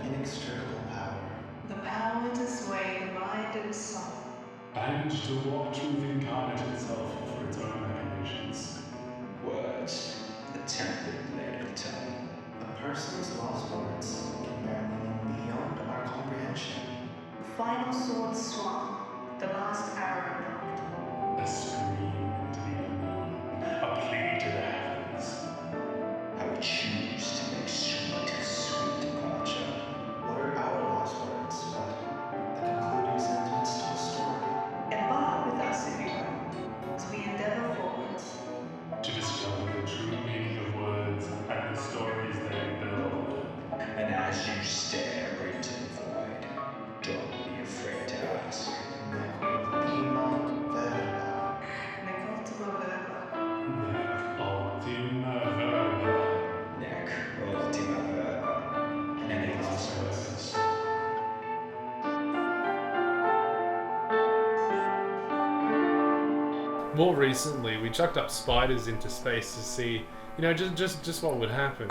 inextricable power. The power to sway the mind and soul. And to walk truth incarnate itself for its own machinations. Words, the template blade of tongue. A person's lost words can bear meaning beyond our comprehension. The final sword swung, the last arrow dropped. A scream into the unknown. A plea to the heavens. How we choose to make sweet, sweet departure. What are our last words but the concluding sentiments to a story? Embark with us, if you will, as we endeavour forwards. To discover the true meaning of words and the stories they build. And as you stare into the void, don't be afraid to ask. Nec Ultima Verba. Nec Ultima Verba. Nec Ultima Verba. Nec Ultima Verba. Any last words? More recently, we chucked up spiders into space to see, just what would happen.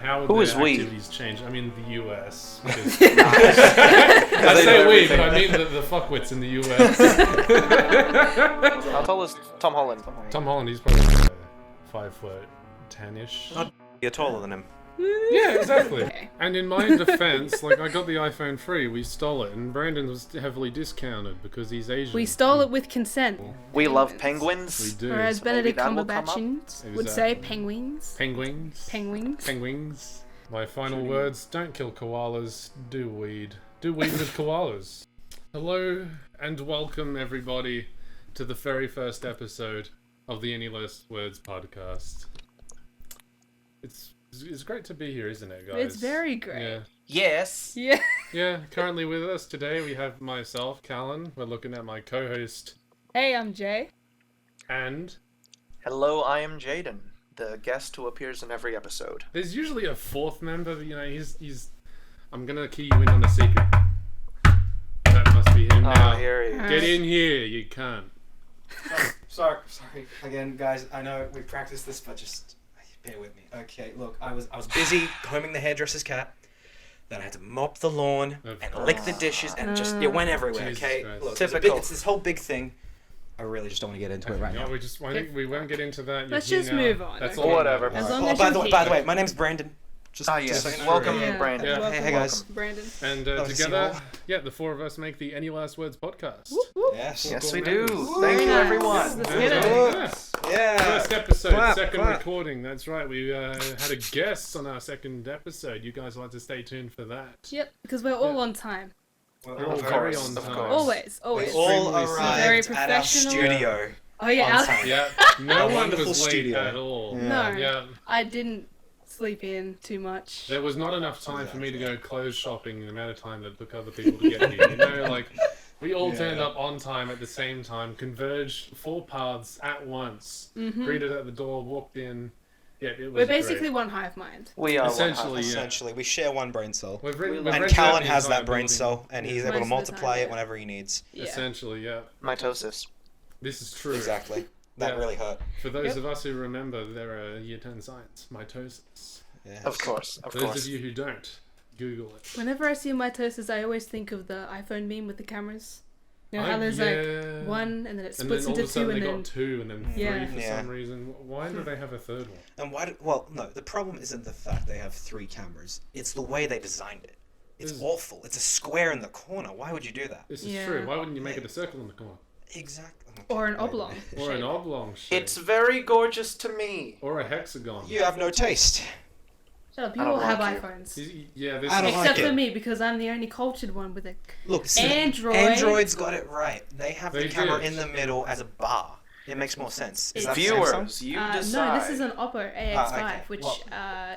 How would Who their is we? activities change? I mean, the US. Because I say we, but I mean the fuckwits in the US. How tall is Tom Holland? Tom Holland, he's probably 5'10"-ish. You're taller than him. Yeah, exactly. Okay. And in my defense, I got the iPhone free. We stole it, and Brandon was heavily discounted because he's Asian. We stole it with consent. We love We penguins. do. Or as So maybe Benedict that will come up. Cumberbatch would say, penguins. Penguins. Penguins. Penguins. My final words, don't kill koalas, do weed. Do weed with koalas. Hello and welcome everybody to the very first episode of the Any Less Words podcast. It's great to be here, isn't it, guys? It's very great. Yeah. Yes. Yeah. Yeah, currently with us today we have myself, Calan. We're looking at my co-host, Hey, I'm Jay. and Hello, I am Jaden, the guest who appears in every episode. there's usually a fourth member, but, he's... I'm gonna key you in on a secret. That must be him now. Oh, here he is. Get in here, you can't. Sorry. Again, guys, I know we practiced this, but just bear with me. Okay, look, I was busy combing the hairdresser's cat. Then I had to mop the lawn Of and course. lick the dishes, and just it went everywhere. Jesus Okay, Christ. look, Typical. it's this whole big thing. I really just don't want to get into it right No, now. we won't get into that. You're Let's here just now. move on, That's okay? all that Whatever. matters. As long Oh, as by you're the here. way, my name's Brandon. Just Yes. so you know. Welcome, Yeah. Brandon. Yeah. Welcome, Hey, guys. Brandon. And Love to see you together, all. yeah, the four of us make the Any Last Words podcast. Whoop, whoop. Yes. Yes, Cool we do. members. Thank you, Nice. everyone. Let's Yeah. get it. Yes. Yeah. First episode, Clap, second clap. recording. That's right. We had a guest on our second episode. You guys will have to stay tuned for that. Yep, because we're all on time. We're all Of very course, on of time. course. Always, We always. all Extremely Very arrived at our professional. studio. Oh yeah, on Alex. time. Yeah, no Our one wonderful was late studio. at all. No, Yeah, I didn't sleep in too much. there was not enough time for me to go clothes shopping in the amount of time that took other people to get here. We all turned up on time at the same time, converged four paths at once, greeted at the door, walked in. Yeah, it was We're basically great. one hive mind. We are Essentially, yeah. Essentially, we share one brain cell. We've written, And we've And rented out Calan the has entire that brain building. cell, and he's able to Most of the multiply time, it yeah. whenever he needs. Yeah. Essentially, yeah. mitosis. This is true. Exactly. That Yeah. really hurt. For those Yep. of us who remember, there are year 10 science, mitosis. Yeah. Of course, of For those course. of you who don't, Google it. Whenever I see mitosis, I always think of the iPhone meme with the cameras. You know how Oh, there's yeah. like one, and then it And splits then all into of a sudden two, they and then got two and then three Yeah. for Yeah. some reason. Why do they have a third one? And why? Well, no. The problem isn't the fact they have 3 cameras. It's the way they designed it. It's Is- awful. It's a square in the corner. Why would you do that? This is Yeah. true. Why wouldn't you make it a circle in the corner? Exactly. or an Okay, oblong. Or an shape. oblong shape? It's very gorgeous to me. Or a hexagon. You have no taste. Shut up, I you don't all have like you. iPhones. Yeah, this I don't is... like Except for it. me, because I'm the only cultured one with a Look, see, Android. Android's got it right. They have They the camera did. in the middle as a bar. It makes more sense. Is that Viewers, Samsung? you no, decide. this is an Oppo AX5, okay. which Well-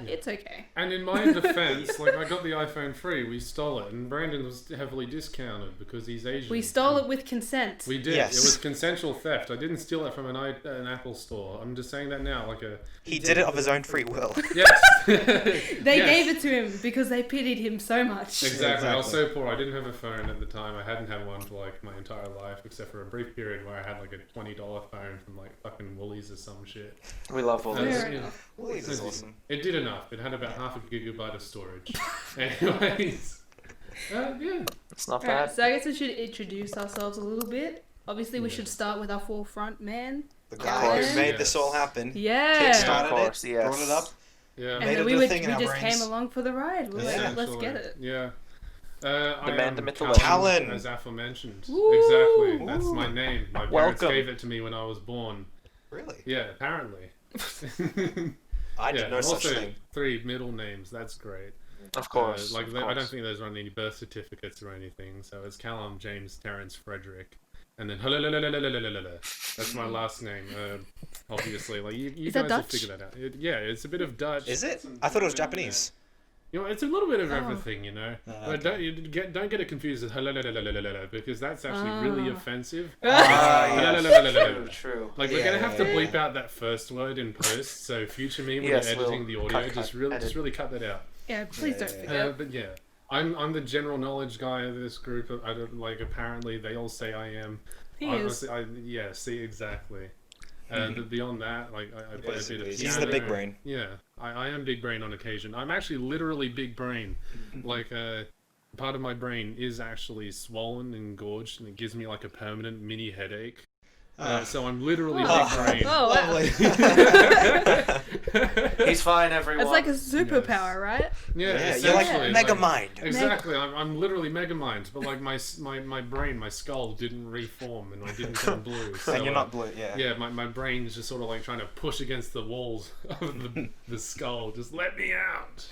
it's okay. And in my defense, I got the iPhone free, we stole it, and Brandon was heavily discounted because he's Asian. We stole it with consent. We did. Yes. It was consensual theft. I didn't steal it from an Apple store. I'm just saying that now, He did it of his own free will. Yes. They Yes. gave it to him because they pitied him so much. Exactly. I was Exactly. so poor. I didn't have a phone at the time. I hadn't had one for my entire life, except for a brief period where I had a $20 phone phone from like fucking Woolies or some shit. We love all this. Fair Yeah. enough. Woolies is awesome. It did enough. It had about half a gigabyte of storage. Anyways, yeah. It's not Alright, bad. so I guess we should introduce ourselves a little bit. Obviously, we Yeah. should start with our forefront man. The guy course. who made Yes. this all happen. Yeah. Kickstarted Of course, it, yes. brought it up. Yeah. And Made then it we, a would, thing in we our just brains. came along for the ride. We're like, let's Essentially, get it. Yeah. The I man, am the myth, the Calan, legend. as aforementioned. Woo! Exactly. That's my name. My parents Welcome. gave it to me when I was born. Really? Yeah, apparently. I did no such also thing. 3 middle names. That's great. Of course. Like of I don't course. think those are on any birth certificates or anything. So it's Calan, James, Terence, Frederick, and then that's my last name. Obviously, like you Is guys that will Dutch? figure that out. Yeah, it's a bit of Dutch. Is it? I thought it was Japanese. You know, it's a little bit of Oh. everything, you know. Oh, But don't get it confused with because that's actually really Ah. offensive. Yes. True. Like we're Yeah, gonna have to yeah, bleep out that first word in post. So future me when Yes, you're editing we'll the audio, cut, just edit. really cut that out. Yeah, please Yeah, don't yeah, forget. But yeah, I'm the general knowledge guy of this group. I don't like. Apparently, they all say I am. He I, is. yeah. See exactly. But beyond that, like I play a bit of Basically, piano. he's the big brain. Yeah, I am big brain on occasion. I'm actually literally big brain. Like part of my brain is actually swollen and engorged, and it gives me like a permanent mini headache. So I'm literally big brain. Oh, wow. He's fine, everyone. It's like a superpower, right? Yeah, Yeah, you're like essentially, Mega Mind. Exactly, I'm literally Mega Mind, but like my brain, my skull didn't reform and I didn't turn blue. So, And you're not blue, yeah. Yeah, my brain is just sort of like trying to push against the walls of the skull. Just let me out.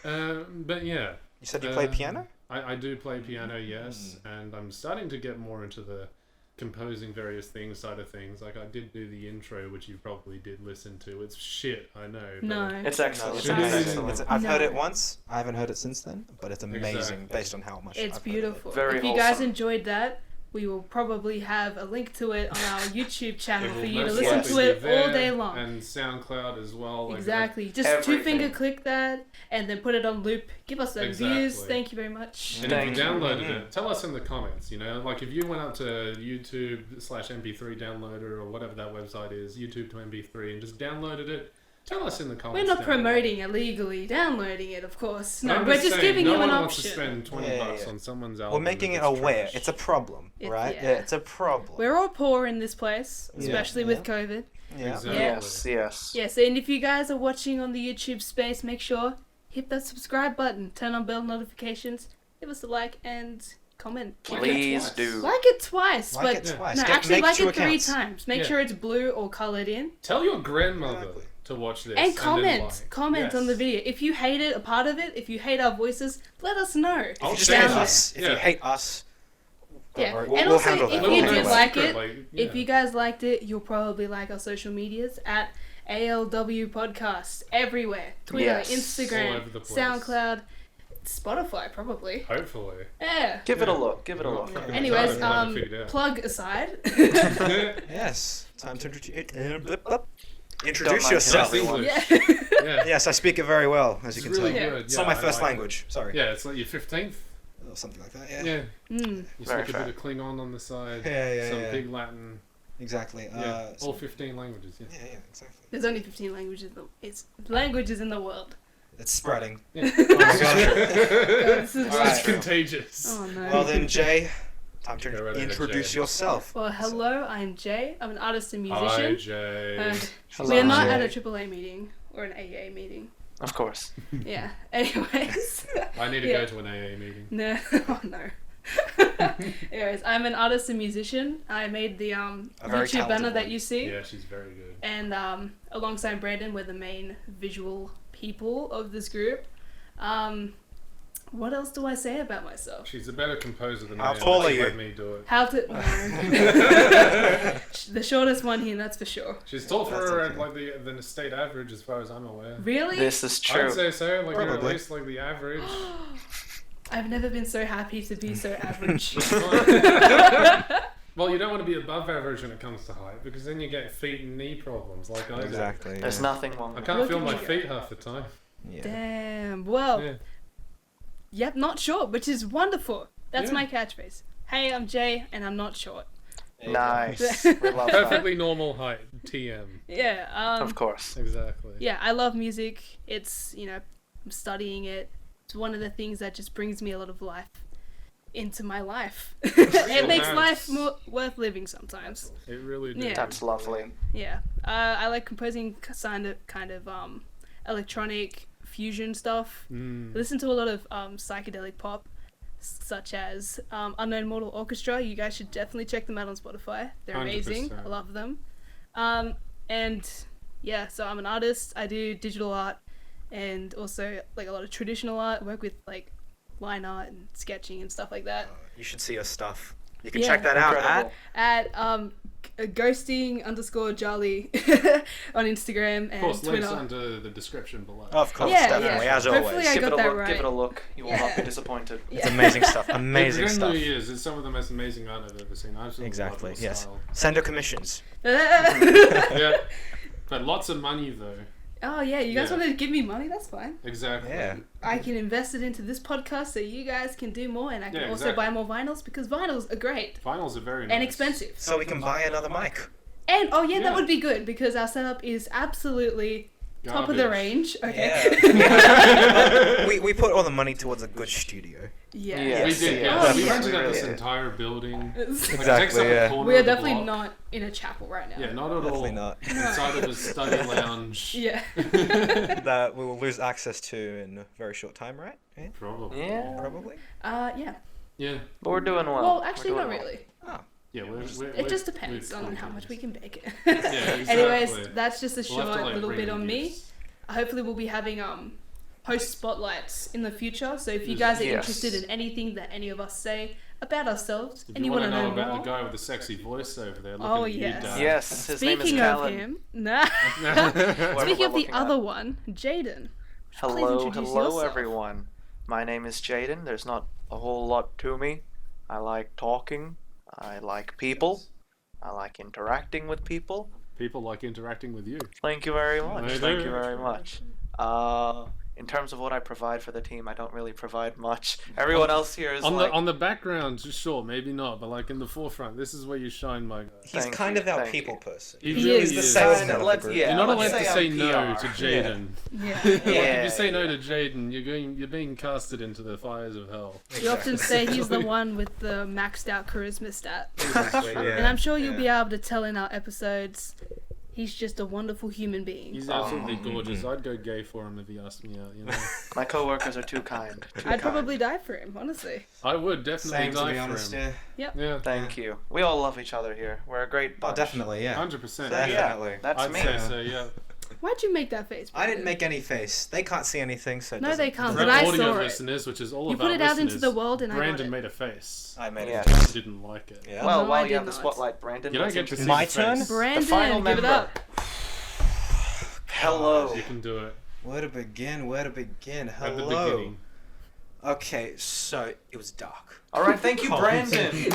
But yeah. You said you play piano? I do play piano, yes, and I'm starting to get more into the composing various things side of things. Like I did do the intro, which you probably did listen to. It's shit, I know. but, No. like, It's excellent. It's It's excellent. excellent. I've heard No. it once. I haven't heard it since then, but it's amazing Exactly. based on how much It's I've heard of it. beautiful. Very if you guys wholesome. enjoyed that, we will probably have a link to it on our YouTube channel it for will you to most listen likely to be it all there, day long. And SoundCloud as well. Like, Exactly. Just everything. 2-finger click that and then put it on loop. Give us those views. Exactly. Thank you very much. And if Thank you you. downloaded it, tell us in the comments, you know, like if you went up to YouTube/MP3 downloader or whatever that website is, YouTube to MP3, and just downloaded it, tell us in the We're comments. not down below. promoting illegally downloading it, of course. No, I'm we're just saying, giving no you one an wants to option. spend 20 Yeah, bucks yeah. on someone's album. We're making if it it's aware. trash. It's a problem, It's- right? yeah. Yeah, it's a problem. We're all poor in this place, especially with COVID. yeah. Exactly. Yes, yes. Yes, and if you guys are watching on the YouTube space, make sure hit that subscribe button, turn on bell notifications, give us a like and comment. Please do. Like it twice, Like but it twice. no, Get- actually make like 2 it 3 accounts. times. Make Yeah. sure it's blue or coloured in. Tell your grandmother Exactly. to watch this. And then comment. like. Comment on the Yes. video. If you hate it, a part of it, if you hate our voices, let us know. If I'll you just say hate that. us, if Yeah. you hate us, don't Yeah, worry, and we'll also handle that. if We'll you handle did that. like it, yeah. if you guys liked it, you'll probably like our social medias at ALW Podcast everywhere. Twitter, Yes. All Instagram, over the place. SoundCloud, Spotify probably. Hopefully. Yeah. Give it a look. Give it a I'm not look. fucking Anyways, retarded, I haven't figured it out. plug aside. Yes. Time to introduce Don't introduce mind yourself. him. English. yeah. Yeah. Yes, I speak it very well, as you It's can really tell. Yeah. good. It's Yeah, not my I first like language. Sorry. Yeah, it's like your 15th. Or something like that. Yeah. Yeah. Mm. You Very speak a fair. bit of Klingon on the side. Yeah, Some yeah. big Latin. Exactly. Yeah. All 15 languages. Yeah. Yeah, exactly. There's only 15 languages in the world. It's spreading. Yeah. Oh my god. God, this is All It's right. contagious. Oh no. Well then, Jay, time Go right to ahead, introduce Jay. yourself. Well, hello, I'm Jay. I'm an artist and Hi, musician. Jay. And Hello, we're not Jay. at a AAA meeting or an AA meeting. Of course. Yeah. Anyways. I need to Yeah. go to an AA meeting. No. Oh no. Anyways, I'm an artist and musician. I made the very YouTube banner talented that one. you see. Yeah, she's very good. And alongside Brandon, we're the main visual people of this group. What else do I say about myself? She's a better composer than How I am. tall are She you? let me do it. How to... No. The shortest one here, that's for sure. She's tall for That's her okay. like the state average, as far as I'm aware. Really? This is true. I'd say so. Like you're at Probably. least like the average. I've never been so happy to be so average. Well, you don't want to be above average when it comes to height, because then you get feet and knee problems like I do. Exactly. There's yeah. nothing wrong I with can't Look feel at my me go. feet half the time. Yeah. Damn. Well, Yeah. yep, not short, which is wonderful. That's Yeah. my catchphrase. Hey, I'm Jay, and I'm not short. Nice. We love that. Perfectly normal height. TM. Yeah. Of course. Exactly. Yeah, I love music. It's, I'm studying it. It's one of the things that just brings me a lot of life into my life. It makes nice. life more worth living sometimes. It really did. Yeah. That's lovely. Yeah. I like composing kind of electronic fusion stuff. I listen to a lot of psychedelic pop, such as Unknown Mortal Orchestra. You guys should definitely check them out on Spotify. They're amazing. 100%. I love them. And yeah, so I'm an artist. I do digital art and also like a lot of traditional art. I work with like line art and sketching and stuff like that. You should see your stuff. You can Yeah. check that out Incredible. at At ghosting_Jolly on Instagram and Of course, Twitter. links under the description below. Of course, Yeah, definitely, yeah. as Hopefully always. I Give got it a that look. right. Give it a look. You will not Yeah. be disappointed. It's amazing stuff. It Amazing stuff. really is. It's some of the most amazing art I've ever seen. I absolutely Exactly. love your Yes. style. Send her commissions. Yeah. But lots of money though. Oh yeah, you guys Yeah. want to give me money? That's fine. Exactly. Yeah. I can invest it into this podcast so you guys can do more, and I can Yeah, also exactly. buy more vinyls because vinyls are great Finals are very nice. and expensive. So we can buy another mic. And oh yeah, Yeah. that would be good because our setup is absolutely top of the Garbage. range. Okay. Yeah. we put all the money towards a good studio. Yeah. Yeah. We Yes, did, yeah. yeah. Oh, We yeah. rented out We this really did. entire building. Like, it takes Exactly, up a yeah. corner We are of the definitely block. not in a chapel right now. Yeah, not at all. Definitely not. Inside of a study lounge. Yeah. That we will lose access to in a very short time, right? Yeah, Probably. Yeah. probably. Yeah. Yeah. But we're doing well. Well, We're actually, doing not well. really. Yeah, It just depends on how much we can bake it. exactly. Anyways, that's just a We'll have short to, like, little bring bit in on me. gifts. Hopefully we'll be having host spotlights in the future. So if you guys are Yes. interested in anything that any of us say about ourselves If and you you want to know about more, the guy with the sexy voice over there, looking Oh, at you, yes. Dad. Yes, his name is speaking of Calan. him, nah. Whoever Speaking we're of the looking other at. one, Jaden. Hello, introduce hello yourself. everyone. My name is Jaden. There's not a whole lot to me. I like talking. I like people. I like interacting with people. People like interacting with you. Thank you very much. They Thank do. you very much. In terms of what I provide for the team, I don't really provide much. Everyone else here is On like, the background, sure, maybe not, but like in the forefront, this is where you shine, my guy. He's Thank kind you, of our thank people you. person. He He really is. He's the is. salesman of the Let's- group. yeah. You're not let's allowed to say say I'm no PR. to Jaden. Yeah. Like, if Yeah, you say no yeah. to Jaden, you're being casted into the fires of hell. We often say he's the one with the maxed out charisma stat. Exactly, yeah. And I'm sure you'll be Yeah. able to tell in our episodes, he's just a wonderful human being. He's absolutely gorgeous. I'd go gay for him if he asked me out, you know. My coworkers are too kind. Too I'd kind. probably die for him, honestly. I would definitely Same, to die be for honest, him. yeah. Yeah. Thank you. We all love each other here. We're a great Oh, bunch. definitely, yeah. 100%. Definitely. Yeah, that's I'd me. say so, yeah. Why'd you make that face? I didn't Brandon? make any face. They can't see anything, so it No, doesn't- they can't, For but our I audio saw it. listeners, which is all You of put our it out into listeners, the world and I got Brandon it. made a face. I made Yeah. it. Just didn't like it. Yeah. Well, No, while I you have did the not. spotlight, Brandon, You don't let's get to see My the turn? face. Brandon, final give it member. up. Hello. You can do it Where to begin? Where to begin? at the Hello. beginning. Okay, so it was dark. All right, thank you, Oh. Brandon. Okay.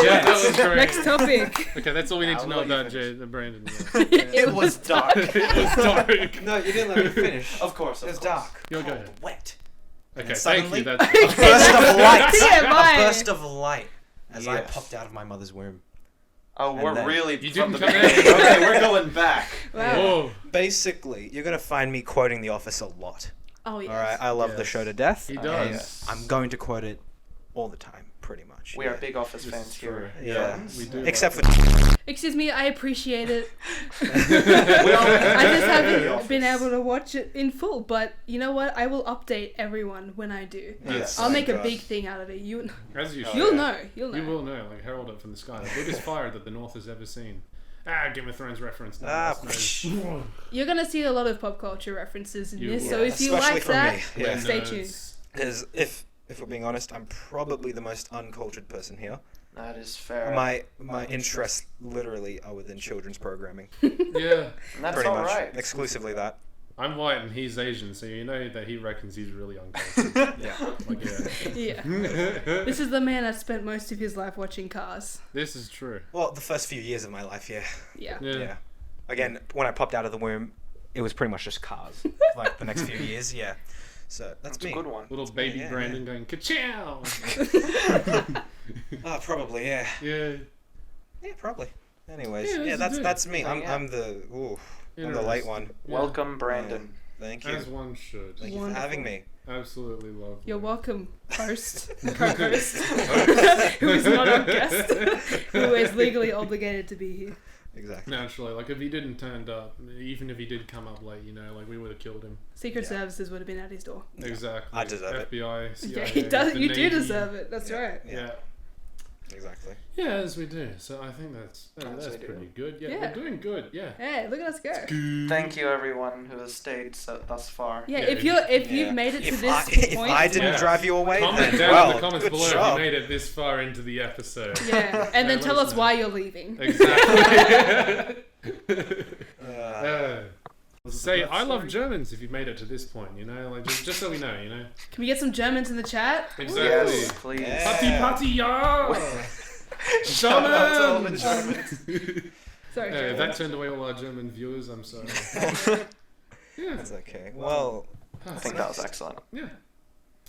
Yeah, that was great. Next topic. Okay, that's all we need Now to know let you about finish. Brandon. It was dark. It was dark. No, you didn't let me finish. Of course, It of was course. dark. You'll go cold, ahead. wet. Okay, And thank suddenly- you. That's A burst of light. Yeah, bye. A burst of light as I Yes. popped out of my mother's womb. Oh, And we're then- really You from didn't the come beginning. in. Okay, we're going back. Wow. Whoa. Basically, you're gonna find me quoting The Office a lot. Oh, yes. All right, I love the Yes. show to death. He and does. I'm going to quote it all the time, pretty much. We are big Office This fans is here. true. Yeah. we do. Except like for Excuse me, I appreciate it. We all I just The haven't Office. been able to watch it in full, but you know what? I will update everyone when I do. Yes. I'll make a God. big thing out of it. it. As you Oh, should. You'll yeah. know. You'll know. You will know, like herald up from the sky, the biggest fire that the North has ever seen. Game of Thrones reference. Ah, You're gonna see a lot of pop culture references in You this, will. so if you Especially like from that, me, yeah. stay tuned. because if we're being honest, I'm probably the most uncultured person here. That is fair. My interests literally are within children's programming. Yeah, and that's Pretty all much. right. Exclusively that. I'm white and he's Asian, so you know that he reckons he's really uncultured. Yeah. Like, yeah. Yeah. This is the man that spent most of his life watching Cars. This is true. Well, the first few years of my life, yeah. Yeah. Yeah. Again, when I popped out of the womb, it was pretty much just cars. Like the next few years, yeah. So that's That's me. a good one. Little baby Yeah, Brandon going ka-chow. Oh, probably, yeah. Yeah. Yeah, probably. Anyways, Yeah, yeah, let's do it. that's me. Yeah. I'm the late one. Welcome, Brandon. Thank you. As one should. Thank you for having me. Absolutely lovely. You're welcome, host, co-host, who is not our guest, who is legally obligated to be here. Exactly. Naturally, like if he didn't turn up, even if he did come up late, you know, like we would have killed him. Secret Services would have been at his door. Exactly. I deserve it. FBI, CIA, Yeah, he does. the You do Navy. deserve it. That's right. Yeah. Exactly. Yeah, as we do. So I think that's we do. pretty good. Yeah, Yeah. we're doing good. Yeah. Hey, look at us go. Thank you, everyone who has stayed thus far. Yeah, Yeah, if you've made it to this If point, I didn't Yeah. drive you away, Comment then down well, in the comments good below job. if you made it this far into the episode. yeah, and then let tell us us know. why you're leaving. Exactly. Uh, Say I love Germans if you've made it to this point, you know, like just so we know, you know. Can we get some Germans in the chat? Exactly. Yes, please. Yeah. Party, yeah. Shout out to all the Germans. Sorry, If Germans. that turned away all our German viewers, I'm sorry. Yeah. That's okay. Well, I think that was excellent. Yeah.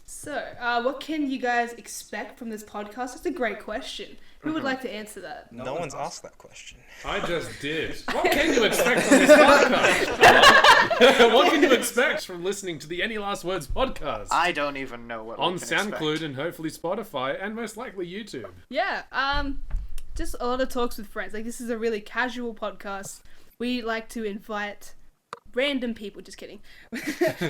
So, what can you guys expect from this podcast? That's a great question. Who would like to answer that? no one's asked that question. I just did. What can you expect from this podcast? What can you expect from listening to the Any Last Words podcast? I don't even know what On we can Soundcloud expect. and hopefully Spotify and most likely YouTube. Yeah, just a lot of talks with friends. Like, this is a really casual podcast. We like to invite random people. Just kidding.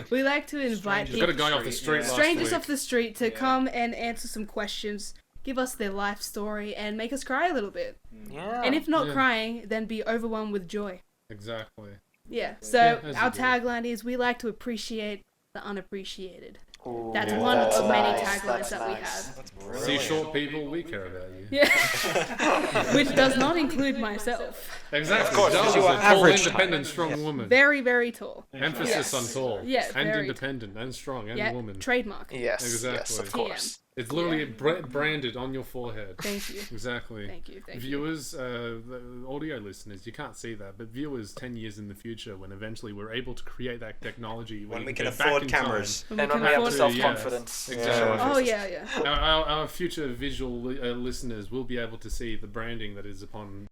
We like to invite Got a people, guy off the street last strangers week. off the street to come and answer some questions, give us their life story, and make us cry a little bit. Yeah. And if not Yeah. crying, then be overwhelmed with joy. Exactly. Yeah. So as our you do. tagline is: we like to appreciate the unappreciated. Ooh, That's Yeah. one that's of many nice, taglines that's that we nice. have. That's See, brilliant. short people, we care about you. Yeah. Which does not include myself. Exactly. Of course, Does because you a are tall, average independent, height. strong Yes. woman. Very, very tall. Emphasis Yes. on tall. Yeah, and very independent and strong and Yeah. woman. Trademark. Yes, yes, Exactly. of course. It's literally branded on your forehead. Thank you. Exactly. Thank you. Thank you. Viewers, the audio listeners, you can't see that, but viewers 10 years in the future, when eventually we're able to create that technology, When you we can can go back afford in cameras. When And when can we have the afford- yeah. self-confidence. Exactly. to show our Oh faces. yeah, yeah. Our future visual listeners will be able to see the branding that is upon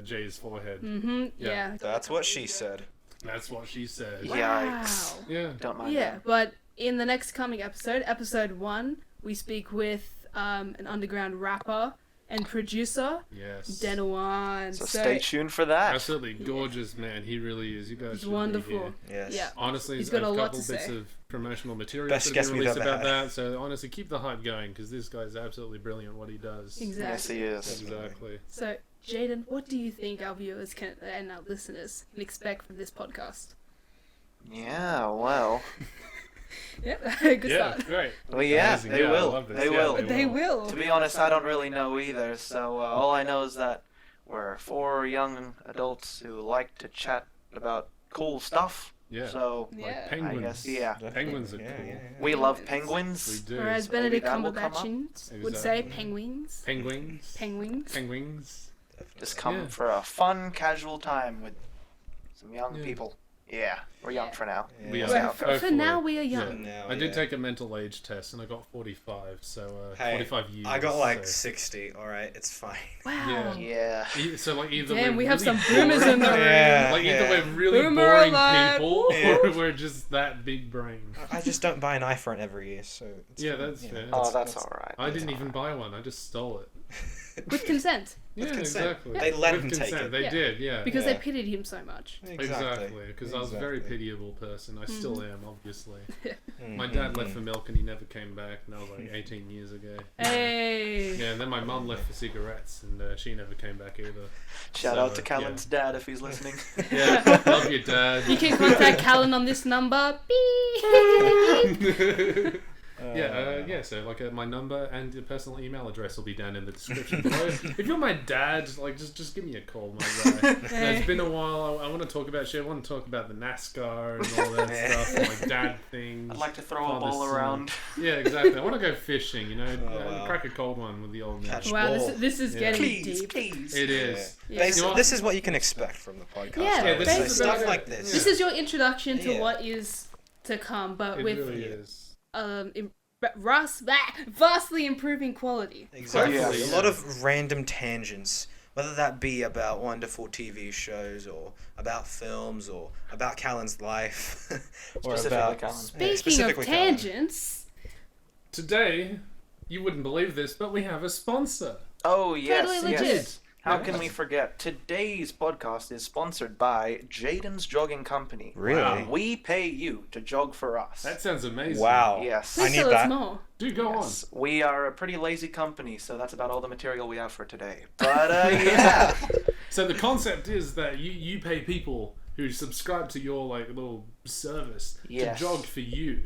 Jay's forehead. Mm-hmm. Yeah. Yeah. That's what she said. That's what she said. Yikes. Wow. Yeah. Don't mind Yeah, that. but in the next coming episode, episode 1, we speak with an underground rapper and producer, Yes. Denawan. So stay tuned for that. Absolutely gorgeous man. He really is. You guys He's should be wonderful. here. Yes. Yeah. Honestly, He's there's got a lot couple to bits say. of promotional material Best that have guest been we've released ever about had. that. So honestly, keep the hype going because this guy's absolutely brilliant what he does. Exactly. Yes, he is. Exactly. So, Jaden, what do you think our viewers can and our listeners can expect from this podcast? Yeah, well. Yeah, good Yeah, start. great. Well, yeah, Amazing. they Yeah, I will. love this. They Yeah, will. They will. To be honest, I don't really know either, so all I know is that we're 4 young adults who like to chat about cool stuff. Yeah. So, Yeah. Like I penguins. guess, yeah. Penguins are Yeah, cool. yeah, yeah. We love We penguins. do. Or as So Benedict maybe that will come up. Cumberbatch would say, Exactly. penguins. Penguins. Penguins. Penguins. Just come Yeah. for a fun, casual time with some young Yeah. people. Yeah, we're young Yeah. for now. We Yeah. are. Well, for Hopefully. now, we are Yeah. young. Now, I did yeah. take a mental age test and I got 45, so Hey, 45 years. I got like so. 60. All right, it's fine. Wow. Yeah. So like either Damn, we're we have really some boomers in the boring- room. Yeah. Like either we're really Boomer boring alert. people, Yeah. or we're just that big brain. I just don't buy an iPhone every year, so. It's Yeah, fine, that's you know, fair. Oh, that's alright. I didn't even buy one. I just stole it. With consent. Yeah, consent. exactly. They let With him take consent, it. They Yeah. did, yeah. Because Yeah. they pitied him so much. Exactly, because I was a very Exactly. pitiable person. I still am, obviously. Mm, My dad left for milk and he never came back, and that was like 18 years ago. Hey. Yeah, and then my mum left for cigarettes, and she never came back either. Shout So, out to Calan's dad if he's listening. Yeah, love your dad. You can contact Calan on this number. Beep. Yeah, so like my number and your personal email address will be down in the description below. If you're my dad, like just give me a call, my guy. No, it's been a while. I want to talk about shit. I want to talk about the NASCAR and all that Yeah. stuff, and like dad things. I'd like to throw a Father, ball son. around. Yeah, exactly. I want to go fishing. You know, wow. crack a cold one with the old man. Catch Wow, ball. this is Yeah. getting Please, deep. please. It is. Yeah. Basi- You know what? this is what you can expect from the podcast. Yeah, I would this say. is Stuff about like it. this. This is your introduction to Yeah. what is to come, but It with really is. vastly improving quality. Exactly. Yeah. A lot of random tangents Whether that be about wonderful TV shows or about films or about Calan's life or Specifically about Calan. Speaking of specifically Calan. tangents, Today, you wouldn't believe this, but we have a sponsor. Oh, yes, Totally yes. legit. How can we forget? Today's podcast is sponsored by Jaden's Jogging Company. Really? Wow. We pay you to jog for us. That sounds amazing. Wow. Yes. I please need tell that. us more. Do go Yes. We are a pretty lazy company, so that's about all the material we have for today. But, yeah. on. So the concept is that you pay people who subscribe to your like little service Yes. to jog for you.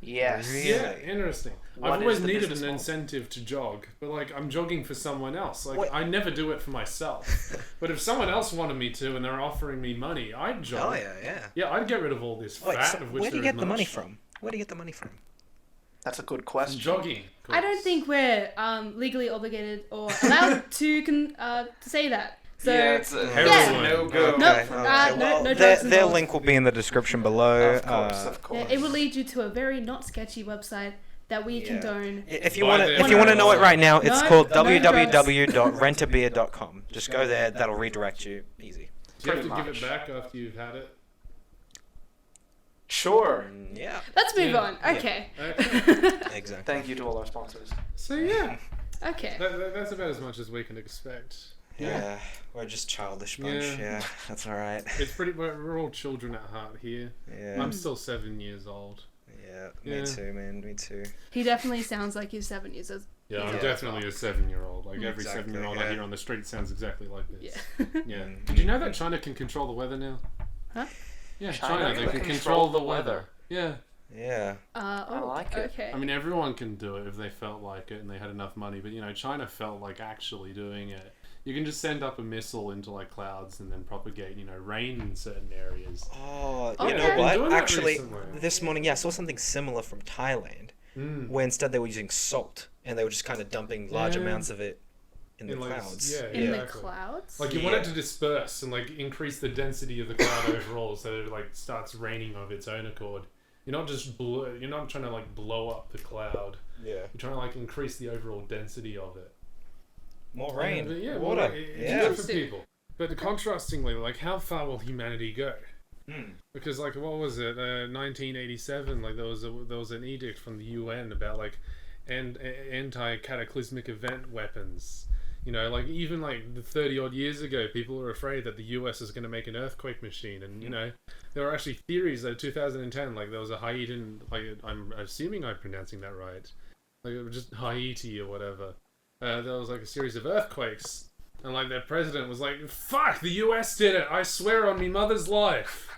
Yes. Really? Yeah, interesting. What I've is always the needed business an model? incentive to jog, but like I'm jogging for someone else. Like Wait. I never do it for myself. But if someone else wanted me to and they're offering me money, I'd jog. Oh yeah. Yeah, I'd get rid of all this Wait, fat so of which where do you there is get the money much. from? Where do you get the money from? That's a good question. Jogging. I don't think we're legally obligated or allowed to say that. So Yeah, it's a Heroin. no-go. Nope. from- no their drugs involved. link will be in the description below. Of course, of course. Yeah, it will lead you to a very not sketchy website that we condone. If you Buy want their to, if you want to know it right now, it's No, called no www.rentabeer.com. Just go there. That'll redirect you. Easy. Do you have to Pretty give it much. back after you've had it? Sure. Yeah. Let's move Yeah. on. Okay. Okay. Exactly. Thank you to all our sponsors. So yeah, Okay. that's about as much as we can expect. Yeah. We're just childish bunch. Yeah. Yeah. That's all right. It's pretty. We're all children at heart here. Yeah. I'm still 7 years old. Yeah. Yeah. Me too, man. Me too. He definitely sounds like he's 7 years old. Yeah, I'm Yeah. definitely a 7-year-old. Like every Exactly, 7-year-old yeah. I hear on the street sounds exactly like this. Yeah. Yeah. Mm. Did you know that China can control the weather now? Huh? Yeah, China They can can control control the the weather. Yeah. Yeah. I like it. Okay. I mean, everyone can do it if they felt like it and they had enough money. But, you know, China felt like actually doing it. You can just send up a missile into, like, clouds and then propagate, you know, rain in certain areas. Oh, Okay. you They've know been what? doing that Actually, recently. this morning, I saw something similar from Thailand, Mm. where instead they were using salt and they were just kind of dumping large Yeah. amounts of it in the In, like, clouds. yeah. In the Exactly. clouds? Like, you want it Yeah. to disperse and, like, increase the density of the cloud overall so that it, like, starts raining of its own accord. You're not just you're not trying to, like, blow up the cloud. Yeah. You're trying to, like, increase the overall density of it. More rain. But yeah, water. Well, it's Yeah. good for people. But contrastingly, like, how far will humanity go? Mm. Because, like, what was it? 1987. Like, there was an edict from the UN about like anti-cataclysmic event weapons. You know, like even like 30 odd years ago, people were afraid that the US is going to make an earthquake machine, and you know, there were actually theories that 2010, like there was a Haitian, like I'm assuming I'm pronouncing that right, like it was just Haiti or whatever. There was like a series of earthquakes, and like their president was like, "Fuck, the US did it! I swear on me mother's life."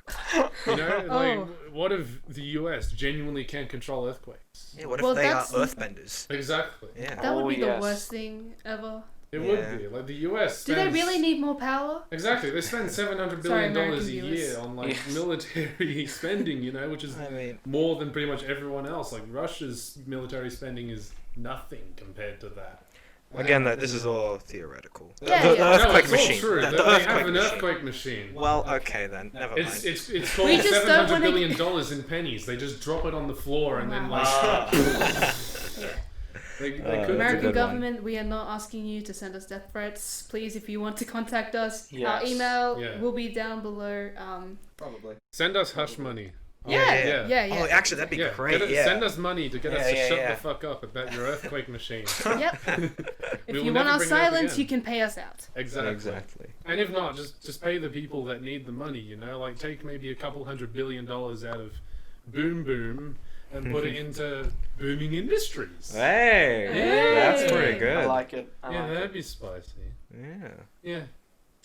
You know, like what if the US genuinely can control earthquakes? Yeah, what if Well, they are that's- earthbenders? Exactly. Yeah. That would Oh, be the yes. worst thing ever. It Yeah. would be like the US. Do they spends- really need more power? Exactly, they spend $700 Sorry, billion a American viewers. year on like Yes. military spending, you know, which is I mean, more than pretty much everyone else. Like Russia's military spending is nothing compared to that. again, this is all theoretical. Yeah, the yeah. earthquake it's all machine. true. The They earthquake have an machine. earthquake machine. Well, okay then. Never mind. It's called We just don't $700 wanna- billion in pennies. They just drop it on the floor and then like they could That's a American good one. government, we are not asking you to send us death threats. Please, if you want to contact us, our Yes. email Yeah. will be down below. Probably. send us hush money. Yeah. Oh, actually, that'd be Yeah, great. get send us money to get us to Yeah, shut yeah. the fuck up about your earthquake machine. Yep. We If will you never want our bring it up silence, again. you can pay us out. Exactly. Exactly. And if not, just pay the people that need the money, you know? Like, take maybe a couple $100 billion out of Boom Boom and put it into booming industries. Hey, Hey. that's pretty good. I like it. I Yeah, like that'd it. be spicy. Yeah, Yeah,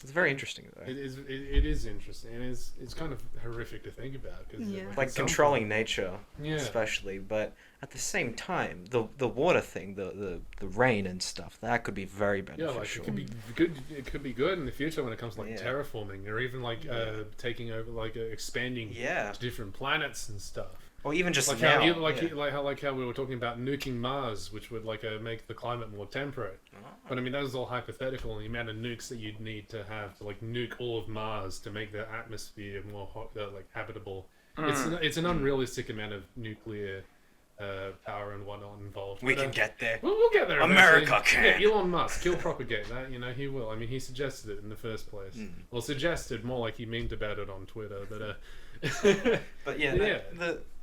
it's very interesting though. it is interesting, and it's kind of horrific to think about. Cause Yeah. Like at some controlling point- nature, Yeah. especially, but at the same time, the water thing, the rain and stuff, that could be very Yeah, like beneficial. it could be good. It could be good in the future when it comes to like Yeah. terraforming or even like taking over, like expanding Yeah. to different planets and stuff. Or even just Like now. how, yeah. like how we were talking about nuking Mars, which would like make the climate more temperate. But I mean, that was all hypothetical, and the amount of nukes that you'd need to have to like nuke all of Mars to make the atmosphere more like habitable. It's an unrealistic amount of nuclear power and whatnot involved. We But, can get there. We'll get there. America eventually. can. Yeah, Elon Musk, he'll propagate that. You know, he will. I mean, he suggested it in the first place. Well, suggested more like he memed about it on Twitter. But But yeah, Yeah.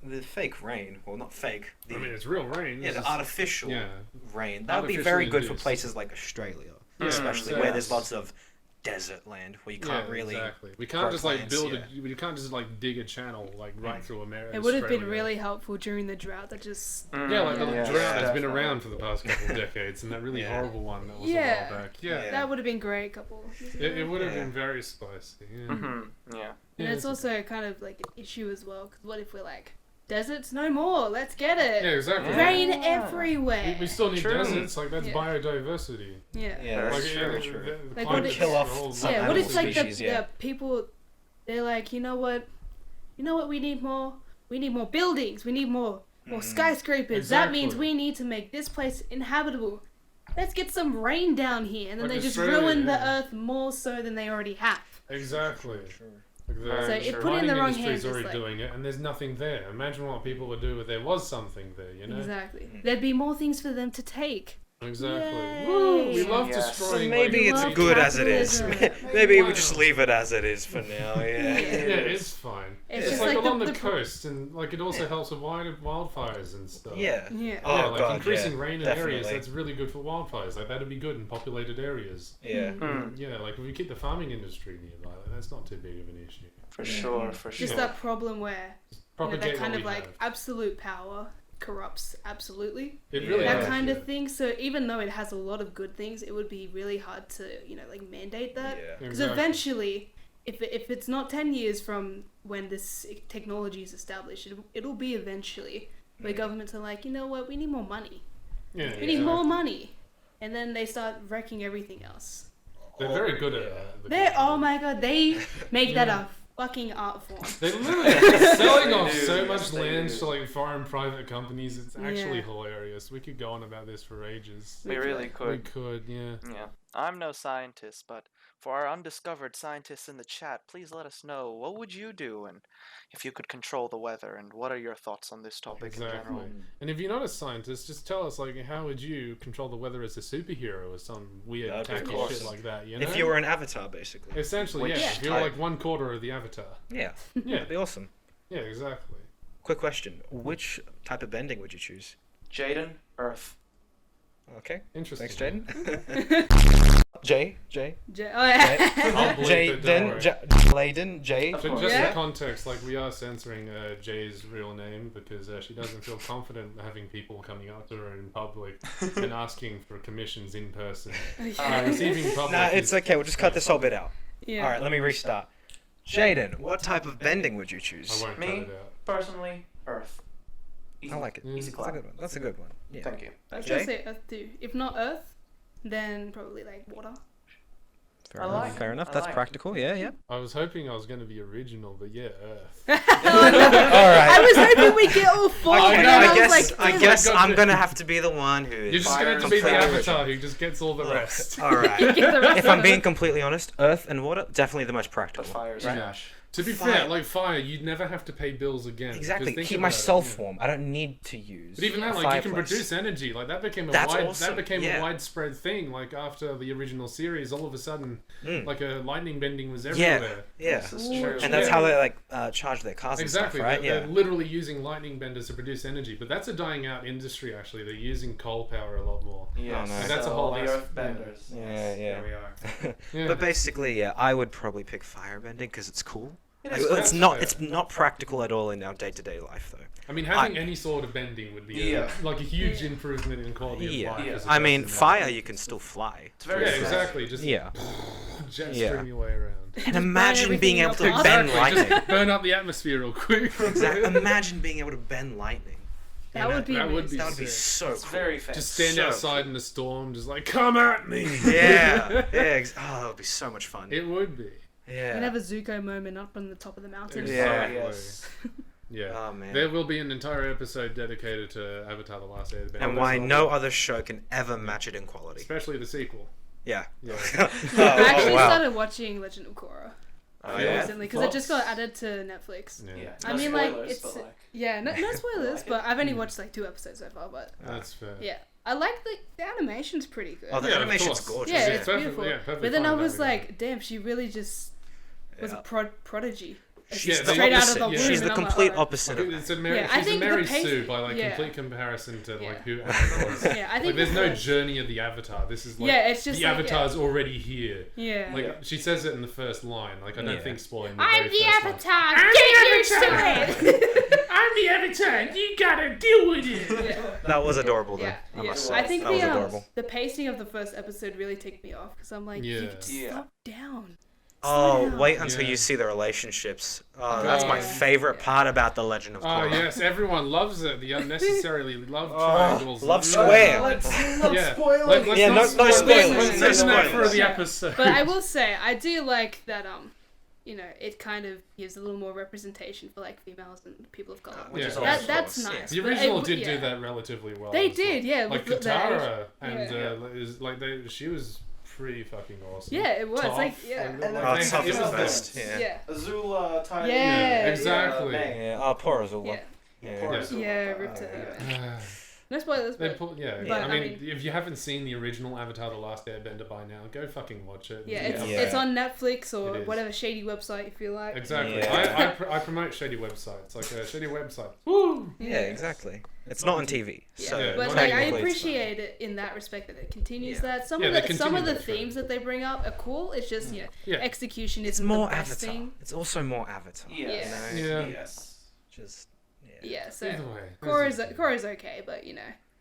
the fake rain, well, not fake. I mean, it's real rain. Yeah, This the is- artificial yeah. rain. That would be very Artificially good for induced. places like Australia, Yeah, especially yeah. where there's lots of desert land where you can't Yeah, really. exactly. We can't grow just like plants, build yeah. We can't just like dig a channel like right through America. It would have been really helpful during the drought that just. Yeah, like the Yeah, drought has been definitely. around for the past couple of decades, and that really Yeah. horrible one that was Yeah. a while back. Yeah, Yeah. That would have been great. Couple. Years ago. it would have Yeah. been very spicy. Yeah. Yeah. And it's also kind of like an issue as well. Because what if we're like, deserts no more? Let's get it. Yeah, exactly. Rain Yeah. everywhere. We still need True. deserts. Like that's Yeah. biodiversity. Yeah. Yeah, That's that's true. true. The Like, climate what is kill a off whole some Yeah, lot what animal if like species, yeah. the people, they're like, you know what we need more? We need more buildings. We need more skyscrapers. That means Exactly. we need to make this place inhabitable. Let's get some rain down here, and then Like they just Australia, ruin yeah. the earth more so than they already have. Exactly. Sure. Exactly. So it Sure. put it in the Mining wrong industry's hands. It's already like, doing it, and there's nothing there. Imagine what people would do if there was something there. You know. exactly. There'd be more things for them to take. Exactly. Yay. Woo! We love Yes. destroying. Maybe like, it's Love good as it is. capitalism. Maybe Wow. we just leave it as it is for now. Yeah. Yeah. Yeah, it's fine. It's It's just like like along the the, the- coast, and like it also helps with wildfires and stuff. Yeah. Yeah. Oh, Yeah, like God, increasing yeah, rain in definitely. areas, that's really good for wildfires. Like that'd be good in populated areas. Yeah. Yeah, like if we keep the farming industry nearby, like, that's not too big of an issue. For sure. For Just sure. that problem where Propagate that what kind of we like have. absolute power corrupts absolutely. It really That does, kind yeah. of thing. So even though it has a lot of good things, it would be really hard to like mandate that. Yeah. Because Exactly. eventually, if it's not 10 years from when this technology is established, it'll be eventually where governments are like, you know what, we need more money. Yeah, We need more money. And then they start wrecking everything else. They're very good at that. the They, oh government. my god, they make that a fucking art form. They're literally selling off do, so yes, much they land do. to like foreign private companies. It's actually Yeah. hilarious. We could go on about this for ages. We really We could. could, yeah. Yeah. I'm no scientist, but for our undiscovered scientists in the chat, please let us know what would you do and if you could control the weather, and what are your thoughts on this topic in Exactly. general. And if you're not a scientist, just tell us like how would you control the weather as a superhero or some weird That'd be tacky cool. shit like that. You know. If you were an avatar, basically. essentially, Which yeah. If you're type? like 1/4 of the avatar. Yeah. Yeah. That'd be awesome. Yeah. Exactly. Quick question: which type of bending would you choose? Jaden, Earth. Okay. Interesting. Thanks, Jaden. Jay. Oh, yeah. I'll bleep it, don't worry. Layden, Jay. Of But course. just Yeah. for context, like we are censoring Jay's real name because she doesn't feel confident having people coming up to her in public and asking for commissions in person. Receiving public. Nah, it's is- okay. We'll just cut this whole bit out. Yeah. All right, let me restart. Jaden, what type of bending would you choose? I won't Me? cut it out. Personally, Earth. Easy. I like it. Mm. Easy That's a clap. good one. That's a good one. Yeah. Thank you. I was Jay? gonna say Earth too. If not Earth, then probably like water. Fair I enough. like it. Fair enough. I That's like it. practical. Yeah, yeah. I was hoping I was going to be original, but yeah, Earth. All I right. was hoping we'd get all four, I, and know, then I I was guess, like, I guess God, I'm dude. gonna have to be the one who is. You're just Fire going to be the completely avatar who just gets all the rest. All right. Get the rest If of I'm it. being completely honest, earth and water definitely the most But practical. fire's right? trash. To be Fire. fair, like fire, you'd never have to pay bills again. Exactly. Because think Keep about myself it, yeah. warm. I don't need to use. But even that, a like, you can fireplace. produce energy. Like that became That's that awesome, became yeah. a widespread thing. Like after the original series, all of a sudden, Mm. like a lightning bending was Yeah. everywhere. Yeah. This is Ooh. true. And that's Yeah. how they like charge their cars Exactly. and stuff, right? They're literally using lightning benders to produce energy, but that's a dying out industry. Actually, they're using coal power a lot more. Yes. no. And that's a so whole the ass- Earthbenders. Yeah, Yes, yeah. There we are. Yeah. But basically, yeah, I would probably pick firebending because it's cool. It Like, is it's fair. not. It's not practical at all in our day-to-day life, though. I mean, having any sort of bending would be Yeah. like a huge improvement in quality Yeah. of life. Yeah. as I opposed mean, to fire nothing. you can still fly. It's very Yeah, fair. exactly. Just Yeah. jet Yeah. stream your way around. And imagine everything being in able to your path. bend Exactly, lightning. just burn up the atmosphere real quick. Exactly. Imagine being able to bend lightning. That would be that would amazing. be That would be sick. so It's cool. very fair. Just stand So outside in a storm, just like, come at me. Yeah. Yeah. Oh, that would be so much fun. It would be. Yeah. And have a Zuko moment up on the top of the mountain. Yeah. Exactly. Yes. Yeah. Oh, man. There will be an entire episode dedicated to Avatar: The Last Airbender. And why no other show can ever match it in quality. Especially the sequel. Yeah. Yeah. Oh, I actually wow. started watching Legend of Korra. Oh, yeah? recently because it just got added to Netflix. Yeah. I No mean, like, spoilers, it's but, like, no spoilers, but I've only watched like 2 episodes so far. But That's fair. yeah, I like the animation's pretty good. Oh, the Yeah, of animation's course. gorgeous. yeah, Yeah, it's beautiful. perfectly But then fine I in that was regard. like, damn, she really just was a prodigy. She's Yeah, the straight out of opposite. the womb. She's the and I'm like, complete oh. opposite Like, of it's a Mary, Yeah, I she's a think the Mary pace- Sue by like yeah. complete comparison to Yeah. like who Avatar was. Yeah, I think Like there's the no first- journey of the Avatar. This is like Yeah, it's just the like, Avatar's already here. Yeah. Like she says it in the first line. Like I don't Yeah. think spoiling. The I'm very the first line. Avatar. Get used to it. I'm the Avatar. You gotta deal with it. yeah. That was adorable, though. Yeah, I yeah. must say. I think that was the adorable. the pacing of the first episode really ticked me off because I'm like, Yeah. you could just Yeah. stop down. Oh, down. wait until Yeah. you see the relationships. Oh, Oh, that's my yeah. favorite Yeah. part about The Legend of Oh Korra. yes, everyone loves it. The unnecessarily love Oh, triangles. love Mm. square. Let's not Yeah. spoil Let's it. Yeah, not no spoil it. spoilers, Let's no save that for spoilers. the Yeah. episode. But I will say, I do like that. It kind of gives a little more representation for like females and people of color. Which Yeah. is That- awesome. that's Yeah. nice. The But original it- did yeah. do that relatively well. They as well. did, yeah. Like with the Katara and Yeah. is like she was pretty fucking awesome. Yeah, it was Tough. like yeah. And Oh, then Tough it is the was best. Yeah. Yeah. Azula, Tyler. Yeah, exactly. Yeah. Oh, poor Azula. Yeah. Yeah. Poor Yeah. Azula. Yeah, ripped to her. man. No spoilers, They but pull, yeah, But, I I mean, mean- if you haven't seen the original Avatar: The Last Airbender by now, go fucking watch it. yeah, Yeah. it's on Netflix or It is. whatever shady website you feel like. Exactly. Yeah. I promote shady websites, like a shady website. Woo! Yeah, exactly. It's not on TV. Yeah, So Yeah, but not like I technically it's appreciate it in that respect that it continues Yeah. that. Some Yeah, of they the continue the that trend. themes that they bring up are cool. It's just Yeah. execution It's isn't more the best Avatar. thing. It's also more Avatar. Yes. You know? Yeah. Yes. Just Yeah, so Either way, Korra's okay, but yeah.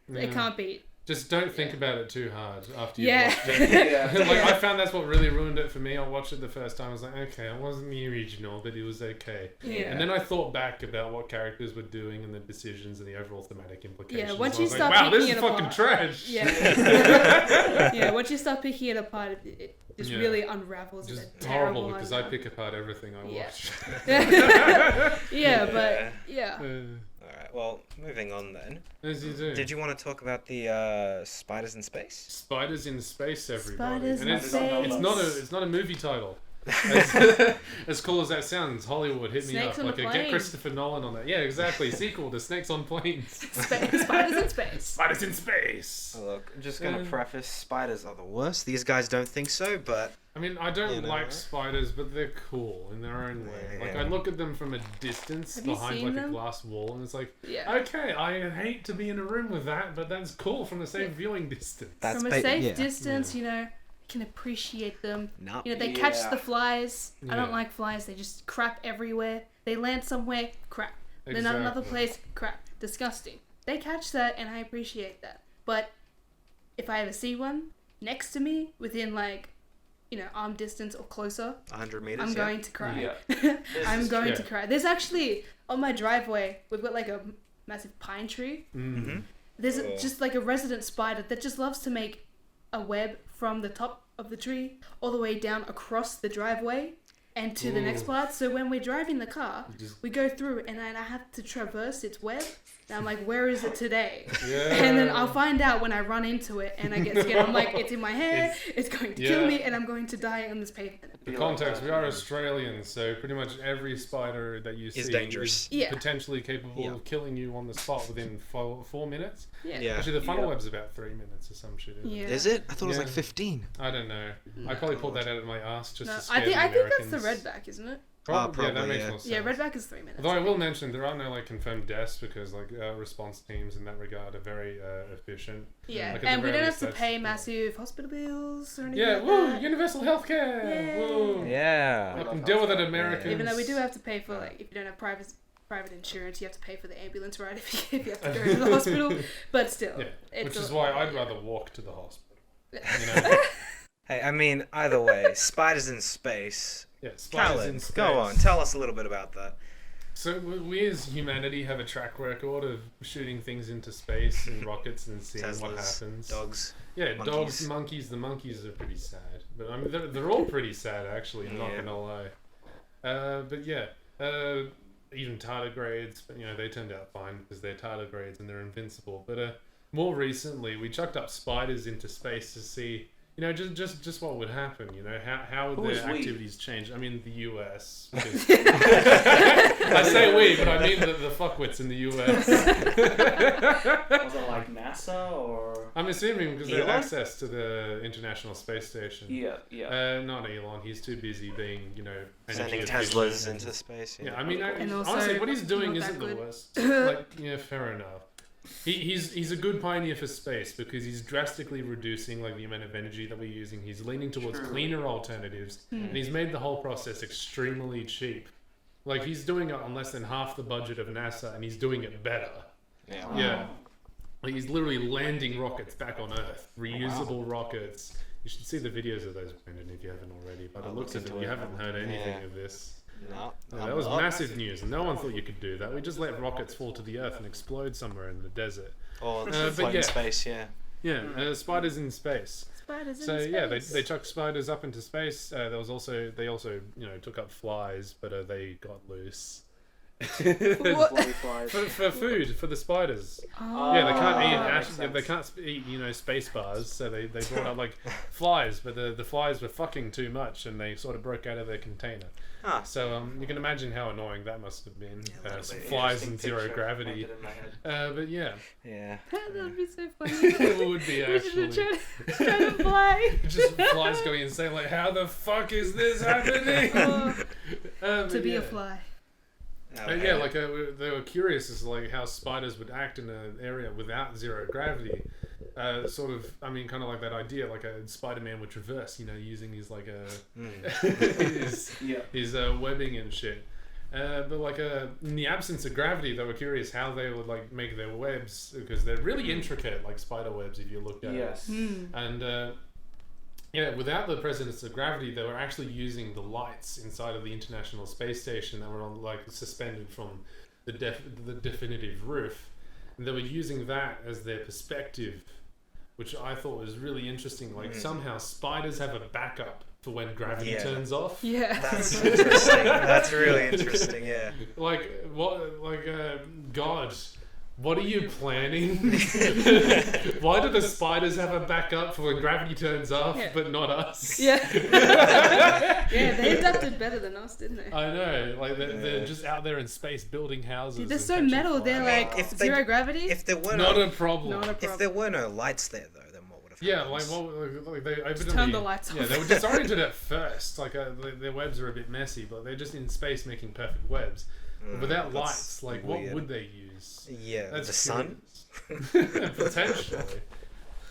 it can't beat. Just don't think Yeah. about it too hard after you Yeah. watched it. Yeah. Like I found that's what really ruined it for me. I watched it the first time. I was like, okay, it wasn't the original, but it was okay. Yeah. And then I thought back about what characters were doing and the decisions and the overall thematic implications. Yeah, once I you was start like, wow, this picking is it fucking apart. trash. Yeah. Yeah, once you start picking it apart, it just Yeah. really unravels. Just in a terrible horrible because I manner. pick apart everything I Yeah. watch. Yeah, but yeah. Alright, well, moving on then. As you do. Did you want to talk about the spiders in space? Spiders in space, everybody. Spiders and in it's, space. it's not a movie title. As cool as that sounds, Hollywood hit me Snakes up on like a get plane. Christopher Nolan on that. Yeah, exactly. Sequel to Snakes on Planes. Spiders in space. Spiders in space. Look, I'm just gonna Um, preface: spiders are the worst. These guys don't think so, but I mean, I don't You know. like spiders, but they're cool in their own way. Like Yeah. I look at them from a distance Have you behind seen like them? a glass wall, and it's like, Yeah. okay, I hate to be in a room with that, but that's cool from the same viewing distance. that's From a safe yeah. distance, can appreciate them. No. They catch Yeah. the flies. I don't Yeah. like flies. They just crap everywhere. They land somewhere, crap. Then at another Exactly. place, crap. Disgusting. They catch that, and I appreciate that. But if I ever see one next to me, within arm distance or closer, 100 meters. I'm yeah. going to cry. Yeah. I'm is going true. to cry. There's actually on my driveway, we've got like a massive pine tree. Mm. There's Oh. just like a resident spider that just loves to make a web from the top of the tree all the way down across the driveway and to the next Ooh. part. So when we're driving the car, Just- we go through and then I have to traverse its web. And I'm like, where is it today? Yeah. And then I'll find out when I run into it and I get scared. I'm like, it's in my hair, it's going to kill yeah. me, and I'm going to die on this pavement. For context, we are Australians, so pretty much every spider that you see Is dangerous. is Yeah. potentially capable Yeah. of killing you on the spot within 4 minutes. Yeah. Yeah. Actually, the funnel Yeah. web's about 3 minutes or some shit. Isn't it? Yeah. Is it? I thought it was Yeah. like 15. I don't know. I probably pulled that out of my ass just No, to scare I think the that's the Americans. redback, isn't it? Probably, yeah, that Probably, makes yeah. more sense. Yeah, redback is 3 minutes. Although I will mention there are no confirmed deaths because response teams in that regard are very efficient. Yeah, Like, at and the we very don't have least, to that's- pay yeah. massive hospital bills or anything Yeah, like woo! that. Universal healthcare. Yay. Woo! Yeah. Fucking deal with it, Americans. Even though we do have to pay for if you don't have private insurance, you have to pay for the ambulance ride if you have to go to the hospital. But still, Yeah, it's which is a- why I'd yeah. rather walk to the hospital. You know? Hey, I mean, either way, spiders in space. Yeah, spiders Calan, in space. go on, tell us a little bit about that. So we as humanity have a track record of shooting things into space and rockets and seeing what Teslas, happens. dogs. Yeah, monkeys. dogs, monkeys. The monkeys are pretty sad, but I mean they're all pretty sad actually. I'm not Yeah. gonna lie. But yeah, even tardigrades, but they turned out fine because they're tardigrades and they're invincible. But more recently, we chucked up spiders into space to see you know, just what would happen? You know, how would Who is their we? activities change? I mean, the US. Because I say we, but I mean the fuckwits in the US. Was it like NASA or? I'm assuming because they have Elon? access to the International Space Station. Yeah. Not Elon. He's too busy being, you know, Sending energy Teslas efficient. into space. Yeah, I mean, And also honestly, what he's doing not that isn't the good. worst. Like, yeah, fair enough. He's a good pioneer for space because he's drastically reducing like the amount of energy that we're using. He's leaning towards cleaner alternatives, and he's made the whole process extremely cheap. Like he's doing it on less than half the budget of NASA, and he's doing it better. Yeah. Yeah, like he's literally landing rockets back on Earth, reusable rockets. You should see the videos of those, Brendan, if you haven't already. By the looks of it, you haven't heard anything of this. No. Yeah, that was massive news, and no one thought you could do that. We just let rockets fall to the Earth and explode somewhere in the desert. Oh, but float yeah. in space, yeah. Yeah, spiders in space. Spiders in So space. yeah, they chucked spiders up into space. They also you know took up flies, but they got loose. What? for food for the spiders. Oh. Yeah, they can't eat that makes sense. they can't eat, you know, space bars, so they brought out like flies, but the flies were fucking too much, and they sort of broke out of their container. Huh. So you can imagine how annoying that must have been. Some bit. flies in Interesting zero picture gravity. painted in my head. But yeah, Yeah. That would be so funny. it would be We should actually. have tried to fly. Just flies going insane, like, how the fuck is this happening? Oh, But to be yeah. a fly. Yeah, like they were curious as to like how spiders would act in an area without zero gravity. Sort of, I mean, kind of like that idea, like a Spider-Man would traverse, you know, using his like his webbing and shit. But like in the absence of gravity, they were curious how they would like make their webs because they're really intricate, like spider webs if you look at Yes. it. And yeah, without the presence of gravity, they were actually using the lights inside of the International Space Station that were on, like suspended from the definitive roof. And they were using that as their perspective, which I thought was really interesting. Like somehow spiders have a backup for when gravity turns off. Yeah. That's interesting. That's really interesting, yeah. Like what? Like God. What are you planning? Why do the spiders have a backup for when gravity turns off, Yeah. but not us? Yeah. Yeah, they adapted better than us, didn't they? I know, like they're just out there in space building houses. They're and so catching metal. fire. They're like If they- zero gravity. If there were not no, a problem. Not a if problem. there were no lights there though, then what would have Yeah, happened? like they evidently turn the lights Yeah, off. they were disoriented at first. Like their webs are a bit messy, but they're just in space making perfect webs. Without that's lights, like what weird. would they use? Yeah, That's the sun. curious. Potentially.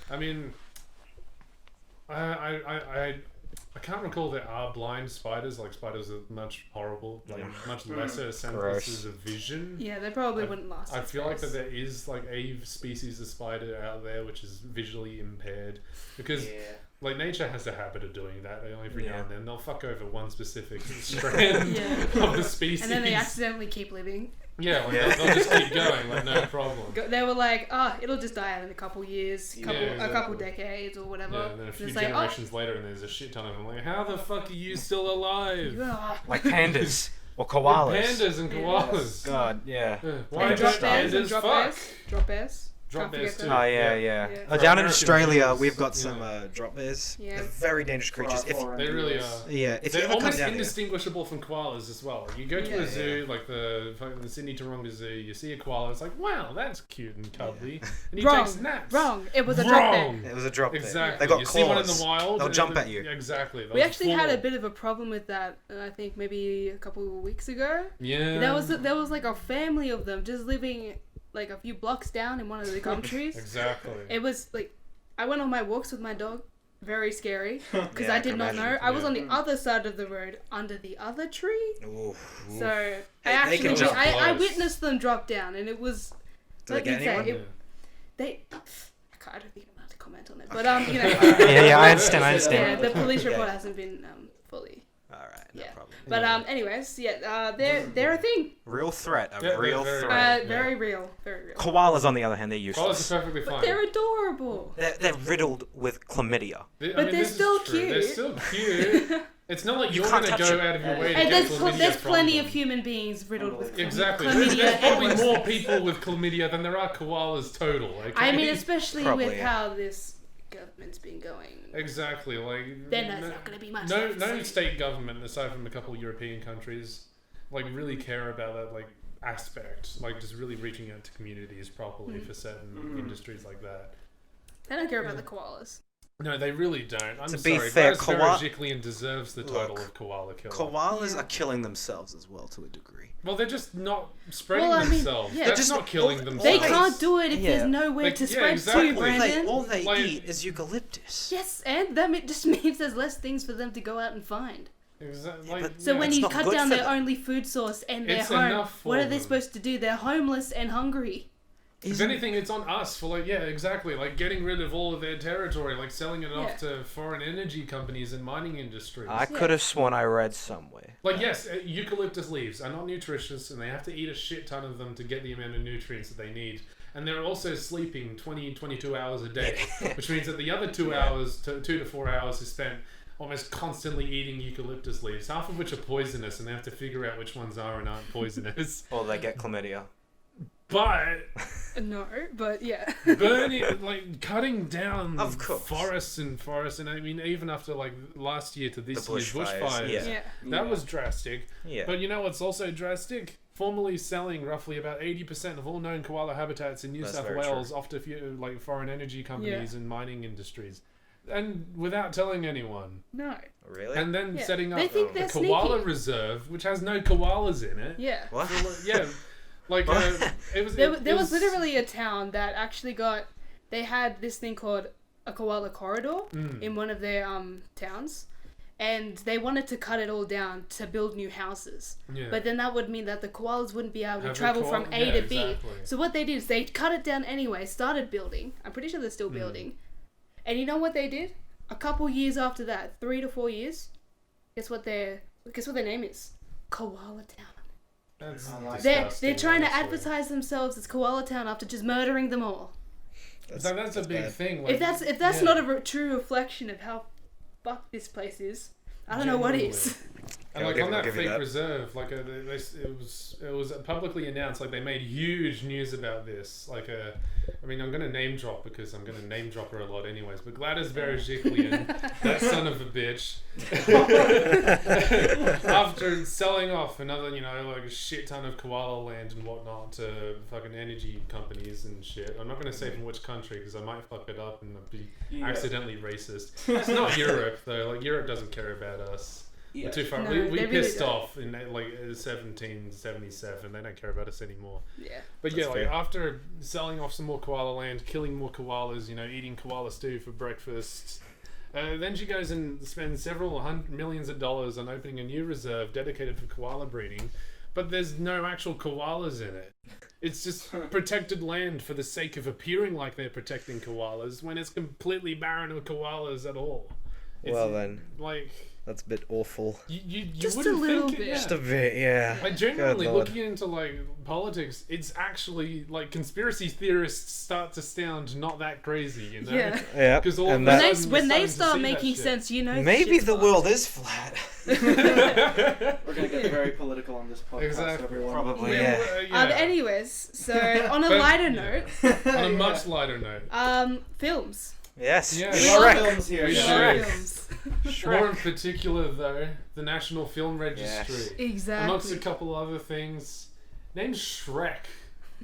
I mean, I can't recall there are blind spiders. Like spiders are much horrible, like much lesser sentences of vision. Yeah, they probably wouldn't last. I in feel like that space. there is like a species of spider out there which is visually impaired because like nature has a habit of doing that. Every now and then they'll fuck over one specific strand Yeah. of the species. And then they accidentally keep living. Yeah, like they'll just keep going, like no problem. They were like, it'll just die out in a couple years, Yeah, a couple exactly. decades or whatever. Yeah, and then a few It's like, generations later, and there's a shit ton of them. Like, how the fuck are you still alive? Like pandas or With koalas. pandas and koalas. God, yeah. Why And drop don't bears and pandas drop fuck? bears. Drop bears. Drop Can't bears forget too. them. Oh yeah, Yeah. yeah. For Down in American Australia, bears, we've got yeah. some drop bears. Yeah. They're very dangerous creatures. If They really are. yeah, if you They're ever come almost down here, indistinguishable from koalas as well. You go to a zoo, like the Sydney Taronga Zoo, you see a koala, it's like, wow, that's cute and cuddly. And he Wrong. takes naps. Wrong. It was a drop bear. Wrong. it was a drop bear. Exactly. They got you claws. see one in the wild. They'll and jump at you. Yeah, exactly. We actually had a bit of a problem with that. I think maybe a couple of weeks ago. Yeah. There was like a family of them just living like a few blocks down in one of the gum trees. Exactly. It was like, I went on my walks with my dog. Very scary because Yeah, I I did can not know. imagine. I was on the other side of the road under the other tree. Oof. So I They actually can jump I close. witnessed them drop down, and it was. Did let they me get say, anyone? it- they. I don't think I'm allowed to comment on it, but you know. Yeah, I understand. I Yeah, understand. the police report Yeah. hasn't been fully. All right, no Yeah. problem. But anyways, they're a thing. Real threat. A Yeah, real they're threat. Yeah. Very real, very real. Koalas, on the other hand, they're Koalas useless. are perfectly fine. But they're adorable. They're riddled with chlamydia. But they're this is still true. They're cute. still cute. It's not like You you're can't going to touch go them. out of your way to Hey, get there's chlamydia there's from plenty them. of human beings riddled with Exactly. chlamydia. There's probably anyways. more people with chlamydia than there are koalas total. Okay? I mean, especially Probably, with yeah. how this government's been going, Exactly, like then there's not going to be much. no left. no state government aside from a couple of European countries like really care about that like aspect, like just really reaching out to communities properly for certain industries like that. They don't care about the koalas. No, they really don't. I'm To sorry. be fair, Gladys Berejiklian deserves the title of koala killer. Koalas are killing themselves as well to a degree. Well, they're just not spreading Well, I mean, themselves. yeah. That's Just- not killing well, themselves. They can't do it if Yeah. there's nowhere Like, to yeah, spread exactly. to, Brandon. All they Like- eat is eucalyptus. Yes, and that just means there's less things for them to go out and find. Exactly. Yeah, Like, but- So when it's you not cut good down for their them. only food source and their It's home, enough for what are they them. supposed to do? They're homeless and hungry. if anything, it's on us for like, yeah, exactly, like getting rid of all of their territory, like selling it off to foreign energy companies and mining industries. I could have sworn I read somewhere. Like, yes, eucalyptus leaves are not nutritious, and they have to eat a shit ton of them to get the amount of nutrients that they need. And they're also sleeping 22 hours a day, which means that the other 2 hours, 2 to 4 hours, is spent almost constantly eating eucalyptus leaves, half of which are poisonous, and they have to figure out which ones are and aren't poisonous. Or they get chlamydia. But No, but yeah. burning, like cutting down Of course. forests, and I mean, even after like last year to this The year's bushfires, bushfires, yeah. that was drastic. Yeah. But you know what's also drastic? Formerly selling roughly about 80% of all known koala habitats in New That's South very Wales true. off to like foreign energy companies and mining industries, and without telling anyone. No. Really? And then Yeah. setting They up think a they're koala sneaky. reserve, which has no koalas in it. Yeah. What? Yeah, like it was. There it was literally a town that actually got. They had this thing called a koala corridor in one of their towns, and they wanted to cut it all down to build new houses. Yeah. But then that would mean that the koalas wouldn't be able to Have a travel from A yeah, to B. exactly. So what they did is they cut it down anyway, started building. I'm pretty sure they're still building. And you know what they did? A couple years after that, 3 to 4 years, guess what their name is? Koala Town. That's They're disgusting, trying to honestly. advertise themselves as Koala Town after just murdering them all. That's a big bad. thing. Like, If that's yeah. not a true reflection of how fucked this place is, I don't know what is. And I'll like give- on I'll that give you fake that. reserve, like it was publicly announced. Like they made huge news about this. Like I mean, I'm gonna name drop because I'm gonna name drop her a lot, anyways. But Gladys Berejiklian, that son of a bitch, after selling off another, like a shit ton of koala land and whatnot to fucking energy companies and shit. I'm not gonna say from which country because I might fuck it up and be accidentally racist. It's not Europe though. Like Europe doesn't care about us. We're too far. No, we they really pissed don't. off in like 1777. They don't care about us anymore. Yeah. But That's yeah, like fair. after selling off some more koala land, killing more koalas, eating koala stew for breakfast, then she goes and spends several millions of dollars on opening a new reserve dedicated for koala breeding. But there's no actual koalas in it. It's just protected land for the sake of appearing like they're protecting koalas when it's completely barren of koalas at all. It's, Well then, like that's a bit awful. you Just a wouldn't little think it, bit. yeah. Just a bit, yeah. Like generally Good Lord. looking into like politics, it's actually like conspiracy theorists start to sound not that crazy, Yeah. Yeah. Because all and of a that, sudden When you're they starting to start see that making shit. sense, maybe shit's the fucked. world is flat. We're gonna get very political on this podcast, Exactly. everyone. Probably. We- Yeah. Anyways, so on a But- lighter yeah. note, On a much lighter note, films. Yes. Yeah. We love Shrek. films here. We yeah. should. Films. more in particular though, the National Film Registry, amongst a Exactly. couple other things, named Shrek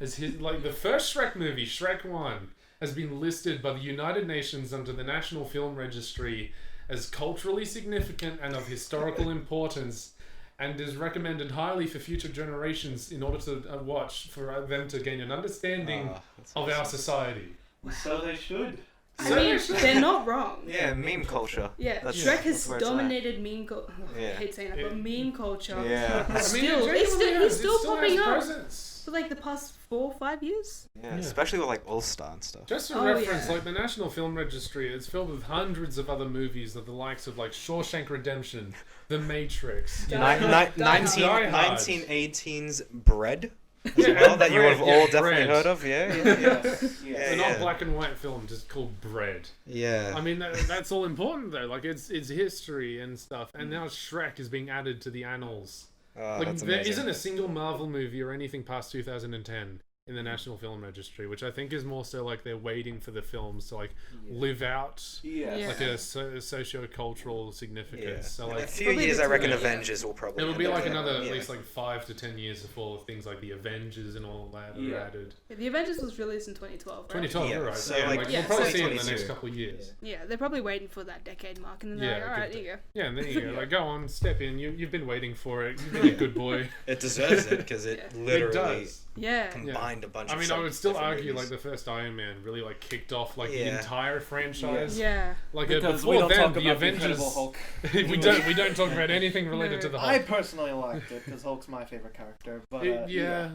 as his the first Shrek movie, Shrek 1, has been listed by the United Nations under the National Film Registry as culturally significant and of historical importance, and is recommended highly for future generations in order to watch for them to gain an understanding That's of our awesome. society. So they should. I mean, they're not wrong. Yeah, meme culture. Yeah, That's- Shrek has that's where it's at. dominated meme culture. I Yeah. hate saying that, but meme culture. Yeah. I mean, Still, it it's genuinely he's still has popping up presence. for like the past 4 or 5 years. Yeah, especially with like All Star and stuff. Just for Oh, reference, yeah. like the National Film Registry is filled with hundreds of other movies of the likes of like Shawshank Redemption, The Matrix. Die Ni- Hard. ni- Die 19, Hard. 1918's Bread. As Yeah, well, and that you would have Bread, all yeah, definitely Bread. heard of, yeah. Yes. Yeah, They're yeah. not black and white film, just called Bread. Yeah. I mean, that's all important though. Like it's history and stuff, and now Shrek is being added to the annals. Oh, Like that's there amazing. isn't a single Marvel movie or anything past 2010 in the National Film Registry, which I think is more so like they're waiting for the films to like live out Yes. like a socio-cultural significance. Yeah. So In like a few Probably years, the I reckon two, Avengers will probably. it'll be end like up another there. at Yeah. least like 5 to 10 years before things like the Avengers and all that are Yeah. added. The Avengers was released in 2012, right? 2012, Yeah, you're right. so, So like, like, yeah, we'll probably so see it in the 22. next couple of years. Yeah, they're probably waiting for that decade mark, and then they're Yeah, like, all right, good there you go. Yeah, and then you go, like, go on, step in. You've been waiting for it. You've been a good boy. It deserves it because it Yeah. literally It does. Yeah. combined a bunch I of. mean, I would still different argue movies. like the first Iron Man really like kicked off like the Yeah. entire franchise. Yeah. Like Because before we don't then, talk the about Avengers. the Incredible Hulk. we don't talk about anything related No. to the I Hulk. personally liked it because Hulk's my favorite character. But Yeah.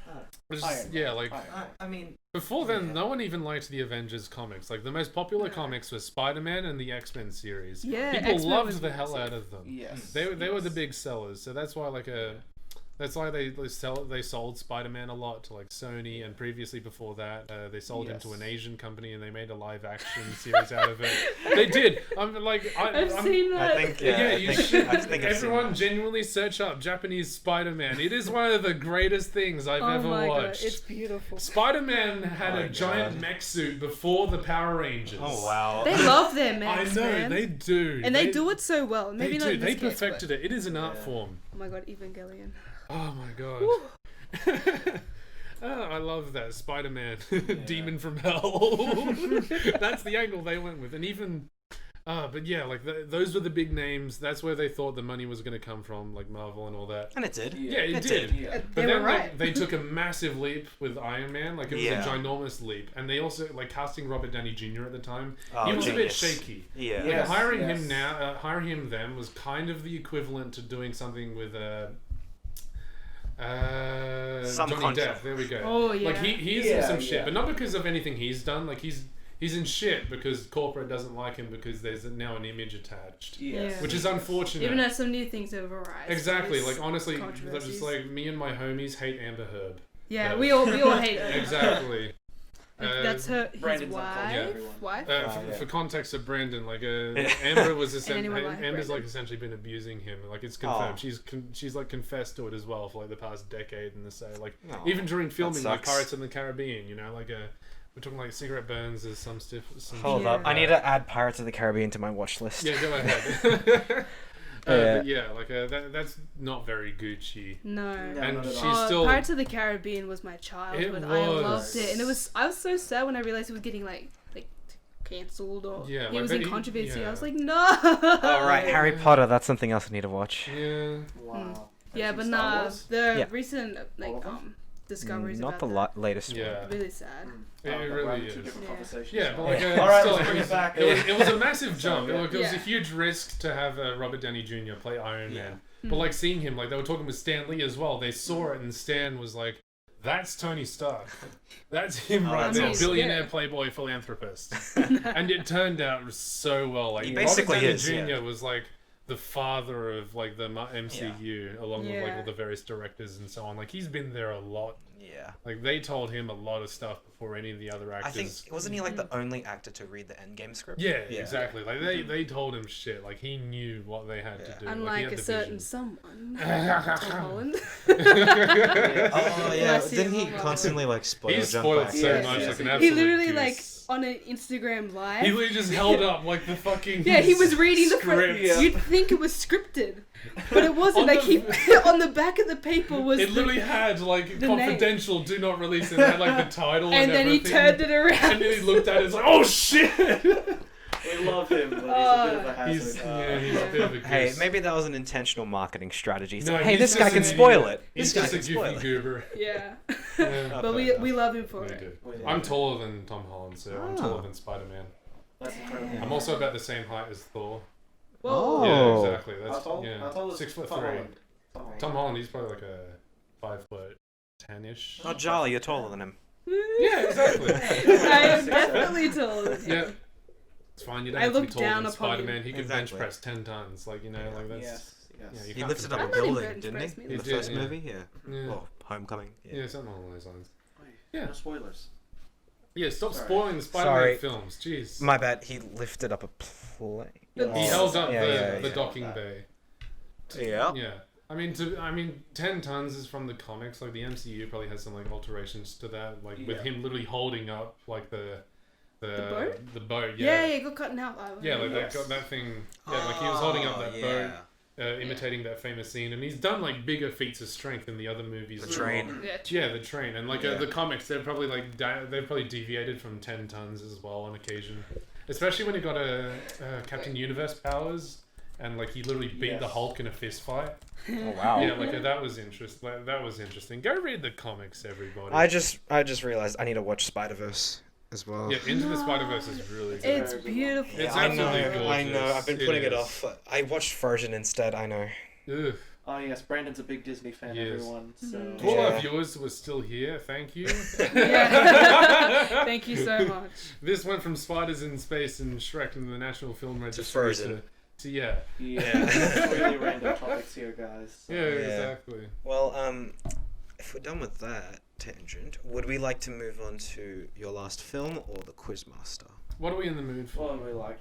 Uh, It's Iron just- Man, yeah, like Iron Man. I mean, before then, Yeah. no one even liked the Avengers comics. Like the most popular No. comics were Spider-Man and the X-Men series. Yeah, People X-Men loved was the hell massive. out of them. Yes. They were the yes. big sellers, so that's why that's why they sold Spider-Man a lot to like Sony, and previously before that they sold him to an Yes. Asian company and they made a live action series out of it. They did. I'm like I've I'm, seen that. I think Yeah, I you think, should. I think I've seen Everyone that. genuinely search up Japanese Spider-Man. It is one of the greatest things I've Oh ever my god, watched. it's beautiful. Spider-Man had my a giant God. mech suit before the Power Rangers. Oh wow. They love their I mechs, know man. they do, and they do it so well. Maybe They not do. in They this case, perfected it. It is an art Yeah. form. but- Oh my god, Evangelion. Oh my god. Oh, I love that Spider-Man, demon from hell. That's the angle they went with, and even. But yeah, like those were the big names. That's where they thought the money was going to come from, like Marvel and all that. And it did. Yeah, it It did. did. Yeah. But They then were right. they took a massive leap with Iron Man. Like it was Yeah. a ginormous leap, and they also like casting Robert Downey Jr. at the time. Oh, He was a bit genius. shaky. Yeah. Like, Yes, hiring yes. him hiring him then was kind of the equivalent to doing something with Some Johnny contra. Depp. There we go. Oh, yeah. Like he's in Yeah, some shit, yeah. but not because of anything he's done. Like he's in shit because corporate doesn't like him because there's now an image attached, Yes. Yeah. which is unfortunate. Even as some new things have arisen. Exactly. there's Like honestly, they're controversies. just like me and my homies hate Amber Heard. Yeah, Yeah. we all hate her. Exactly. That's her. His Brandon's uncalled Yeah. everyone. Wife. yeah. For context of Brandon, like Amber was anyone like Amber's Brandon? like essentially been abusing him. Like it's confirmed. Oh. She's like confessed to it as well for like the past decade and so like Oh, even during filming like sucks. Pirates in the Caribbean, you know, like we're talking like cigarette burns as some stiff. Some Hold shit up. like I that. need to add Pirates of the Caribbean to my watch list. Yeah, go ahead. Yeah. But yeah, like that's not very Gucci. No. No, And not at she's all. still. Pirates of the Caribbean was my childhood. I was. loved it, and I was so sad when I realized it was getting like cancelled or Yeah, he like was that in he- controversy. yeah. I was like, no. Oh right, Harry Potter. That's something else I need to watch. Yeah. Wow. Yeah, Have but you seen Star nah, Wars? the Yeah. recent All of them? discoveries Not about the that. latest Yeah. one. Really sad. It Oh, but we're really having is. two different Yeah. conversations Yeah, but now. like All right, still, let's bring it back. it was a massive jump. yeah. Like, it was a Yeah. huge risk to have Robert Downey Jr. play Iron Yeah. Man. But like seeing him, like they were talking with Stan Lee as well. They saw it, and Stan was like, "That's Tony Stark. That's him Oh, right that's there, awesome. billionaire, Yeah. playboy, philanthropist." And it turned out so well. Like He Robert basically Downey is, Jr. yeah. was like the father of like the MCU, along with like Yeah. all the various directors and so on. Like he's been there a lot. Yeah. Like they told him a lot of stuff before any of the other actors. I think wasn't he like the only actor to read the Endgame script? Yeah, Yeah. exactly. Like they told him shit. Like he knew what they had to Yeah. do. Like, he Unlike had a the certain vision. someone, Tom Holland. Oh Yeah, yeah. see Didn't him he on my- constantly like spoil He's jump spoiled back? so Yeah, much, yeah. like an He absolute He literally goose. like on an Instagram live. He literally just held up like the fucking Yeah, he was reading the script. Yeah. You'd think it was scripted, but it wasn't. On Like the- he on the back of the paper was. It literally had like the name. confidential, do not release, and it had like the title and then he everything. turned it around. And then he looked at it, it's like, oh shit! We love him, but he's a bit of a hazard. He's a bit of a goose. Hey, maybe that was an intentional marketing strategy. No, Hey, he's this just guy an can idiot. spoil it. He's This guy just a can spoil goofy it. goober. Yeah, Yeah. but we love him for We it. do. Yeah. I'm taller than Tom Holland, so I'm Oh. taller than Spider-Man. That's incredible. I'm also about the same height as Thor. Whoa. Oh. Yeah, exactly. That's How tall? yeah. How tall is 6'3". Tom Holland? Tom Holland, he's probably like a 5'10"-ish. Oh, Jolly, you're taller than him. Yeah, exactly. I am definitely told. Yeah. It's fine. You don't I have to be look taller down than upon him. Spider-Man. He could bench Exactly. press 10 tons. Like, you know, like that's. Yes. Yeah, Yes. you He can't lifted up a compare. I'm not building, even didn't impressed he? me. In the He did, first yeah. movie, yeah. Yeah. Oh, Homecoming. Yeah, something along those lines. Wait, Yeah. No spoilers. Yeah, stop Sorry. spoiling the Spider-Man Sorry. films. Jeez. My bad. He lifted up a plane. The- He held up Yeah, the yeah, the yeah. docking bay. Yeah. Yeah. I mean, 10 tons is from the comics. Like the MCU probably has some like alterations to that, like with him literally holding up like the boat? The boat, Yeah, it got cut in half. Yeah, like that thing. Yeah, like he was holding up that boat. Imitating that famous scene, and he's done like bigger feats of strength in the other movies. The train. Yeah, the train, and like the comics, they're probably like they've probably deviated from 10 tons as well on occasion, especially when he got a Captain Universe powers, and like he literally beat the Hulk in a fist fight. Oh wow. Yeah, like that was interesting. That was interesting. Go read the comics, everybody. I just realized I need to watch Spider-Verse as well. Yeah, Into the Spider-Verse is really good. It's beautiful. It's I absolutely know. gorgeous. I know. I've been putting it is. off. I watched Frozen instead. I know. Ugh. Oh yes, Brandon's a big Disney fan. Yes. Everyone. So. To all our viewers who are still here, thank you. Thank you so much. This went from Spiders in Space and Shrek and the National Film Registry Frozen. to yeah. Yeah. Really random topics here, guys. So. Yeah, exactly. Well, if we're done with that tangent, would we like to move on to your last film or the Quizmaster? What are we in the mood for? What do we like?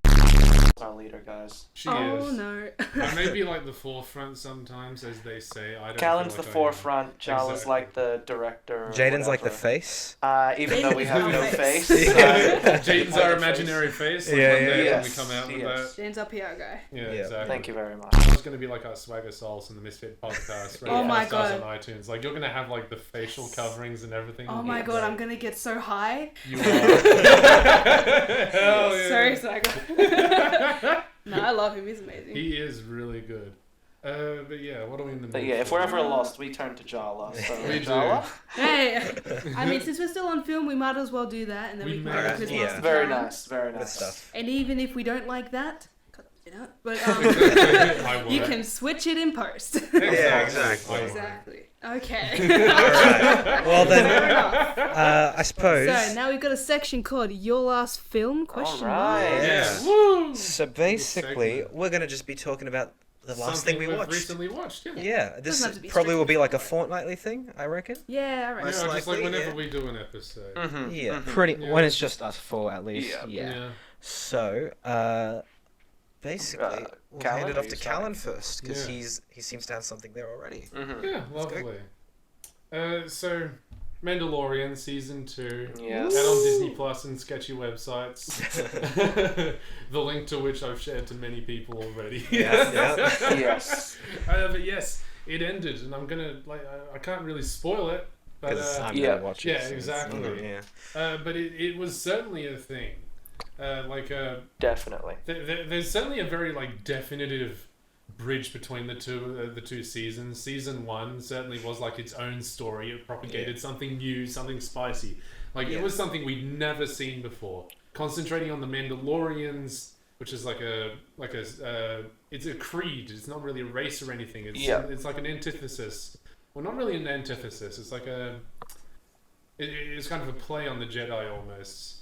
Our leader, guys. She Oh is. no. I may be like the forefront sometimes, as they say. I don't. Calan's feel the like forefront. Jala's Exactly. like the director. or Jaden's like the whatever. face. Even though we have no face. Jaden's our Like imaginary face. Like Yeah, one day yeah. when we come out with Yes. that. Jane's our PR guy. Yeah, Yeah. exactly. Thank you very much. It's going to be like our Swagger Souls and the Misfit podcast. Oh my 5 stars God. on iTunes. Like you're going to have like the facial coverings and everything. Oh my god, I'm gonna get so high. You are. Hell yeah. Sorry, Psycho. No, I love him. He's amazing. He is really good. But yeah, what are we in the mood But yeah, if for? we're ever lost, we turn to Jala. So We do. Jala? Hey, I mean, since we're still on film, we might as well do that, and then We we can may. go to Alright, Quizmaster yeah. Very time. nice, very Good nice. stuff. And even if we don't like that, cut it out. But I you won't. can switch it in post. Yeah, exactly. I won't. Exactly. Okay. Alright. Well Fair then, enough. I suppose. So now we've got a section called Your Last Film? Question Alright. mark. Yeah. Yeah. So basically, segment. we're gonna just be talking about the last Something thing we we've watched. recently watched. Yeah. Yeah, this Doesn't have to be probably will be strictly like a film, fortnightly thing, I reckon. Yeah, alright. Most Yeah, just like likely, whenever yeah. we do an episode. Mm-hmm. Yeah. Pretty Yeah. when it's just us four at least. Yeah. Yeah. So, basically, we'll Calan, hand it are off you to starting? Calan first because Yeah. he seems to have something there already. Mm-hmm. Yeah, lovely. So, Mandalorian season 2. Yes. And on Disney Plus and sketchy websites. The link to which I've shared to many people already. Yeah, yeah. Yes. But yes, it ended, and I'm gonna I can't really spoil it, but Because I'm yeah. gonna watch it. yeah, so it's- exactly. Yeah. but it was certainly a thing. Definitely. There's certainly a very like definitive bridge between the two seasons. Season 1 certainly was like its own story. It propagated something new, something spicy. Like it was something we'd never seen before. Concentrating on the Mandalorians, which is like a it's a creed. It's not really a race or anything. It's like an antithesis. Well, not really an antithesis. It's like it's kind of a play on the Jedi almost.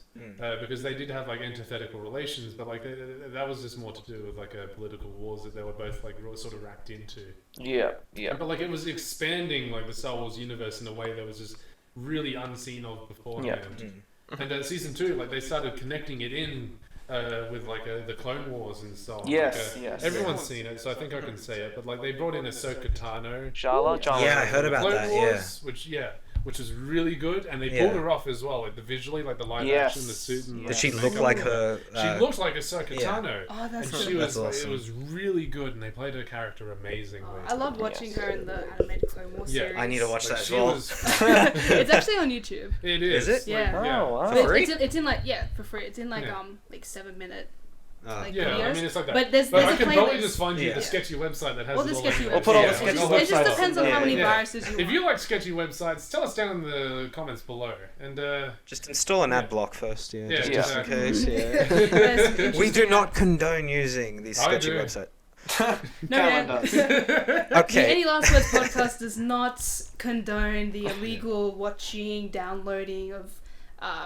Because they did have like antithetical relations, but like that was just more to do with like political wars that they were both like sort of wrapped into. Yeah. Yeah. But like it was expanding like the Star Wars universe in a way that was just really unseen of beforehand. And season 2, like they started connecting it in with like the Clone Wars and so on. Yes, Like, yes. Everyone's seen it, so I think I can say it. But like they brought in Ahsoka Tano. Jala. Yeah, I heard about Clone that. Wars, which is really good, and they pulled her off as well, like the visually, like the live Yes. action, the suit, and Yes. Did she the look makeup. like her? She looked like Ahsoka yeah. Tano, Oh, that's and so she good. was That's awesome. it was really good, and they played her character amazingly. I loved watching her in the animated Clone Wars Yeah. series. I need to watch Like, that as she well. was. It's actually on YouTube. It is. Is it? Yeah. Yeah. Oh, wow. But free? it's in like for free. It's in like Yeah. like 7-minute Oh. like Yeah, videos. I mean it's like that. But there's I a can probably playlist. just find you Yeah. the sketchy website that has Or the it all sketchy in website. it. We'll put all the It sketchy just, it just websites depends on on how many there. viruses you If want. you like sketchy websites, tell us down in the comments below. And Just install an ad block first, yeah. Yeah, just in exactly. case, yeah. There's- We do not condone using the I sketchy do. website. No, Calan no. does. The Okay. Any Last Words podcast does not condone the illegal watching, downloading of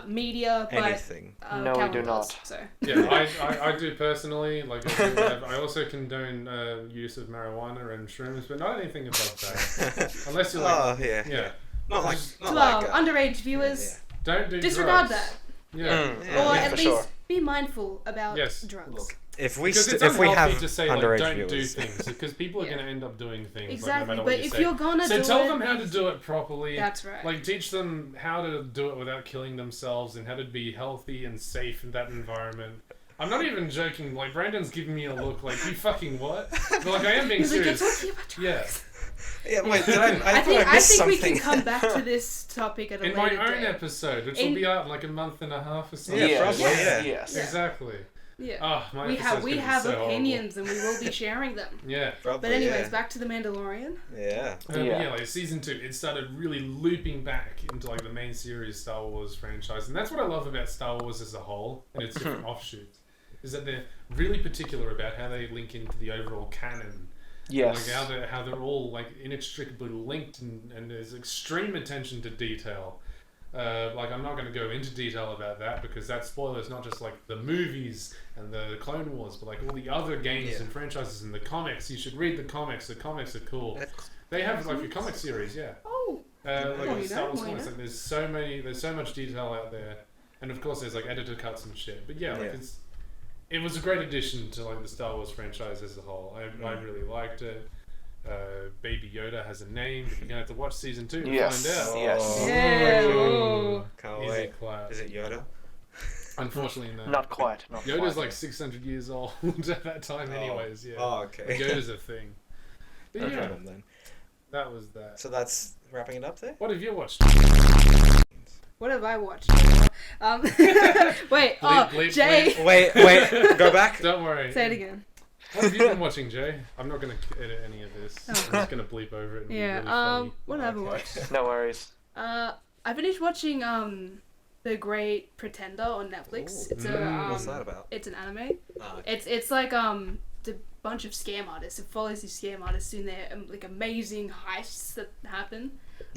media, but Anything. No, we Calan do does, not. So. yeah, I do personally. Like I also condone use of marijuana and shrooms, but not anything above that. Unless you're Oh, like, yeah. yeah, Not like. To Not our like underage viewers, don't do disregard drugs. that. Yeah. Yeah, Or yeah, at for least sure. be mindful about Yes. drugs. Look, If we Because it's if we unhealthy have to say like underage don't do viewers, things because people are Yeah. going to end up doing things. Exactly, like, no matter but what you if say. you're gonna so do tell it, them how to do it properly. That's right. Like teach them how to do it without killing themselves and how to be healthy and safe in that environment. I'm not even joking. Like Brandon's giving me a look like you fucking what? But like I am being He's like, you're serious. talking about drugs. Yeah. yeah, wait, did I thought think I missed we something. can come back to this topic at a In my later own date. episode, which will be out in like a month and a half or something. Yeah, probably, yes, yeah. yes. Exactly. Yeah. Oh, my we episode's have gonna be so opinions and we will be sharing them. horrible. Yeah. Probably, But anyways, yeah. back to the Mandalorian. Yeah. Yeah. Like season 2, it started really looping back into like the main series Star Wars franchise, and that's what I love about Star Wars as a whole and its different offshoots, is that they're really particular about how they link into the overall canon. Yes. Like how they're all like inextricably linked, and there's extreme attention to detail. Like I'm not going to go into detail about that because that spoilers not just like the movies and the Clone Wars, but like all the other games and franchises and the comics. You should read the comics. The comics are cool. They have like a comic series, yeah. Oh. Like Star Wars why comics. not? Like, there's so much detail out there, and of course there's like editor cuts and shit. But yeah, like it was a great addition to like the Star Wars franchise as a whole. I really liked it. Baby Yoda has a name, but you're gonna have to watch season 2 to Yes. find out. Yes. Yeah. Oh, can't Easy wait. clap. Is it Yoda? Unfortunately, no. Not quite. Not Yoda's quite. like 600 years old at that time, anyways. Yeah. Oh, okay. Yoda's a thing. But Okay, yeah, then. that was that. So that's wrapping it up there? What have you watched? What have I watched? Wait, Bleep, Jay. Wait, go back. Don't worry. Say it again. What have you been watching, Jay? I'm not going to edit any of this. I'm just going to bleep over it and Yeah, be really funny. what have I watched? No worries. I finished watching The Great Pretender on Netflix. Ooh. It's a What's that about? It's an anime. Oh, It's like a bunch of scam artists. It follows these scam artists doing their like amazing heists that happen.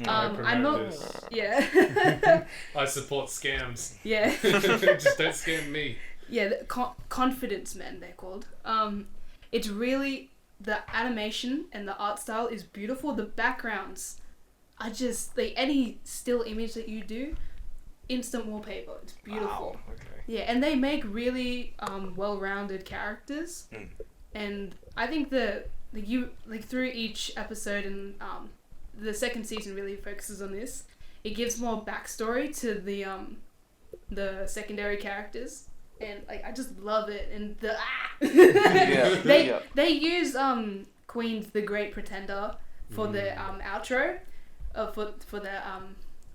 I I'm promote not. this. Yeah. I support scams. Yeah. Just don't scam me. Yeah, the confidence men they're called. It's really the animation and the art style is beautiful. The backgrounds are just like any still image that you do, instant wallpaper. It's beautiful. Wow, okay. Yeah, and they make really well-rounded characters, and I think through each episode and the second season really focuses on this. It gives more backstory to the secondary characters. And like I just love it, and they use Queen's The Great Pretender for the outro, for the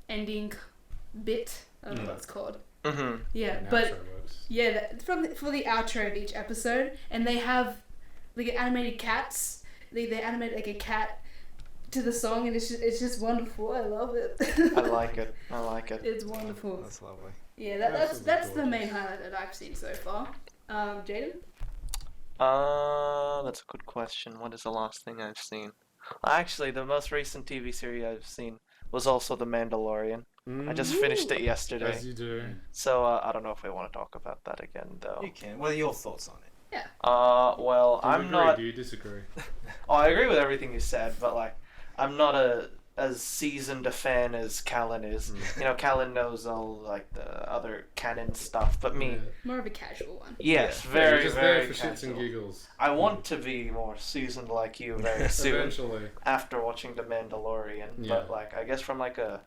ending bit. I don't know what it's called. Mm-hmm. Yeah, An but outro works. yeah, for the outro of each episode, and they have like animated cats. They animate like a cat to the song, and it's just wonderful. I love it. I like it. It's wonderful. That's lovely. Yeah, Absolutely that's the gorgeous. main highlight that I've seen so far. Jaden? That's a good question. What is the last thing I've seen? Actually, the most recent TV series I've seen was also The Mandalorian. I just finished it yesterday. As you do. So I don't know if we want to talk about that again, though. You can. What are your thoughts on it? Well, Do you I'm agree? not. Do you disagree? Oh, I agree with everything you said, but like, I'm not as seasoned a fan as Calan is. You know, Calan knows all like the other canon stuff, but me, More of a casual one. yes, Yeah, very, you're just very there for shits and casual. giggles. I want to be more seasoned like you very soon Eventually. after watching The Mandalorian, Yeah. but like, I guess from like a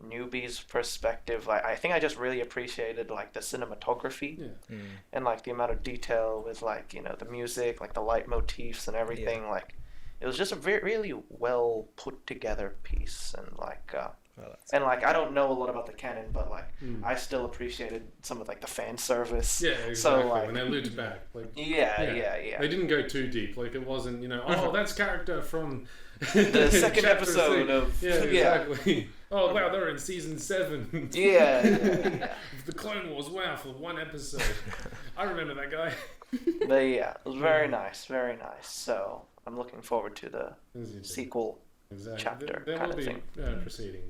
newbie's perspective, like I think I just really appreciated like the cinematography Yeah. and like the amount of detail with like, you know, the music, like the leitmotifs and everything. Like it was just a really well put together piece, and like I don't know a lot about the canon, but like I still appreciated some of like the fan service. Yeah, exactly. So like when they looped back. Like, yeah. They didn't go too deep. Like, it wasn't, you know, oh, that's character from The second chapter episode 6. of Yeah, exactly. Oh, wow, they're in season 7. Yeah. The Clone Wars, wow, for one episode. I remember that guy. But yeah, it was very nice, very nice. So I'm looking forward to the sequel. Exactly. chapter There kind will of be thing. preceding